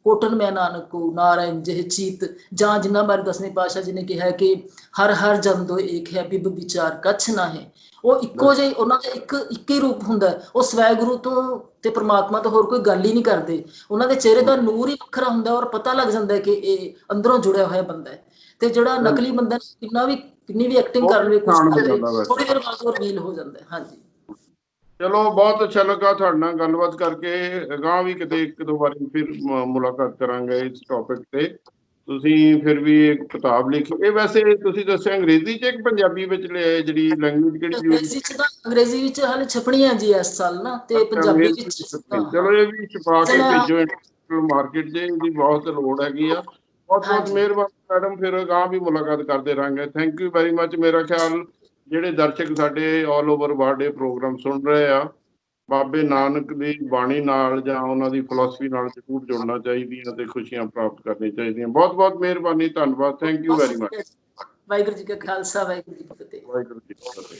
ਕੋਟਨ ਮੈਂ ਨਾਨਕ ਕੋ ਨਾਰਾਇਣ ਜਿਹੇ ਚੀਤ, ਜਾਂ ਜਿਨ੍ਹਾਂ ਬਾਰੇ 10ਵੇਂ ਪਾਤਸ਼ਾਹ ਜੀ ਨੇ ਕਿਹਾ ਕਿ ਹਰ ਹਰ ਜਨ ਦੋ ਏਕ ਹੈ, ਬਿਬ ਵਿਚਾਰ ਕੱਛ ਨਾ ਹੈ। ਉਹ ਇੱਕੋ ਜਿਹੇ, ਉਹਨਾਂ ਦਾ ਇੱਕ ਹੀ ਰੂਪ ਹੁੰਦਾ। ਉਹ ਸਵੈ ਗੁਰੂ ਤੋਂ ਤੇ ਪ੍ਰਮਾਤਮਾ ਤੋਂ ਹੋਰ ਕੋਈ ਗੱਲ ਹੀ ਨਹੀਂ ਕਰਦੇ। ਉਹਨਾਂ ਦੇ ਚਿਹਰੇ ਦਾ ਨੂਰ ਹੀ ਵੱਖਰਾ ਹੁੰਦਾ, ਔਰ ਪਤਾ ਲੱਗ ਜਾਂਦਾ ਕਿ ਇਹ ਅੰਦਰੋਂ ਜੁੜਿਆ ਹੋਇਆ ਬੰਦਾ ਹੈ। ਤੇ ਜਿਹੜਾ ਨਕਲੀ ਬੰਦਾ ਕਿੰਨੀ ਵੀ ਐਕਟਿੰਗ ਕਰ ਲਵੇ, ਕੁਛ ਕਰ ਲਵੇ, ਥੋੜੀ ਦੇਰ ਬਾਅਦ ਉਹ ਰੀਲ ਹੋ ਜਾਂਦਾ ਹੈ। ਹਾਂਜੀ, ਚਲੋ ਬਹੁਤ ਅੱਛਾ ਲੱਗਾ ਤੁਹਾਡੇ ਨਾਲ ਗੱਲਬਾਤ ਕਰਕੇ। ਅਗਾਂਹ ਵੀ ਕਿਤੇ ਇੱਕ ਦੋ ਵਾਰੀ ਫਿਰ ਮੁਲਾਕਾਤ ਕਰਾਂਗੇ ਇਸ ਟੌਪਿਕ ਤੇ। ਤੁਸੀਂ ਫਿਰ ਵੀ ਇੱਕ ਕਿਤਾਬ ਲਿਖੀ, ਇਹ ਵੈਸੇ ਤੁਸੀਂ ਦੱਸਿਆ ਅੰਗਰੇਜ਼ੀ 'ਚ ਕਿ ਪੰਜਾਬੀ ਵਿੱਚ ਜਿਹੜੀ ਲੈਂਗੁਏਜ ਕਿਹੜੀ? ਅੰਗਰੇਜ਼ੀ ਵਿੱਚ ਹਾਲੇ ਛਪਣੀ ਹੈ ਜੀ ਇਸ ਸਾਲ ਨਾ, ਤੇ ਪੰਜਾਬੀ ਵਿੱਚ। ਚਲੋ ਇਹ ਵੀ ਛਪਾ ਕੇ ਭੇਜੋ ਇੰਟਰਨੈਸ਼ਨਲ ਮਾਰਕੀਟ 'ਚ, ਇਹਦੀ ਬਹੁਤ ਲੋੜ ਹੈਗੀ ਆ। ਬਹੁਤ ਬਹੁਤ ਮਿਹਰਬਾਨੀ ਮੈਡਮ, ਫਿਰ ਅਗਾਂਹ ਵੀ ਮੁਲਾਕਾਤ ਕਰਦੇ ਰਹਾਂਗੇ। Thank you very much. ਮੇਰਾ ਖਿਆਲ ਜਿਹੜੇ ਦਰਸ਼ਕ ਸਾਡੇ ਆਲ ਓਵਰ ਵਰਲਡ ਇਹ ਪ੍ਰੋਗਰਾਮ ਸੁਣ ਰਹੇ ਆ, ਬਾਬੇ ਨਾਨਕ ਦੀ ਬਾਣੀ ਨਾਲ ਜਾਂ ਉਹਨਾਂ ਦੀ ਫਿਲਾਸਫੀ ਨਾਲ ਜ਼ਰੂਰ ਜੁੜਨਾ ਚਾਹੀਦੀਆਂ ਤੇ ਖੁਸ਼ੀਆਂ ਪ੍ਰਾਪਤ ਕਰਨੀਆਂ ਚਾਹੀਦੀਆਂ। ਬਹੁਤ ਬਹੁਤ ਮਿਹਰਬਾਨੀ, ਧੰਨਵਾਦ, thank you very much. Waheguru ji ਕਾ ਖਾਲਸਾ, ਵਾਹਿਗੁਰੂ ਜੀ ਕੀ ਫਤਿਹ। ਵਾਹਿਗੁਰੂ ਜੀ ਕੀ ਫਤਿਹ।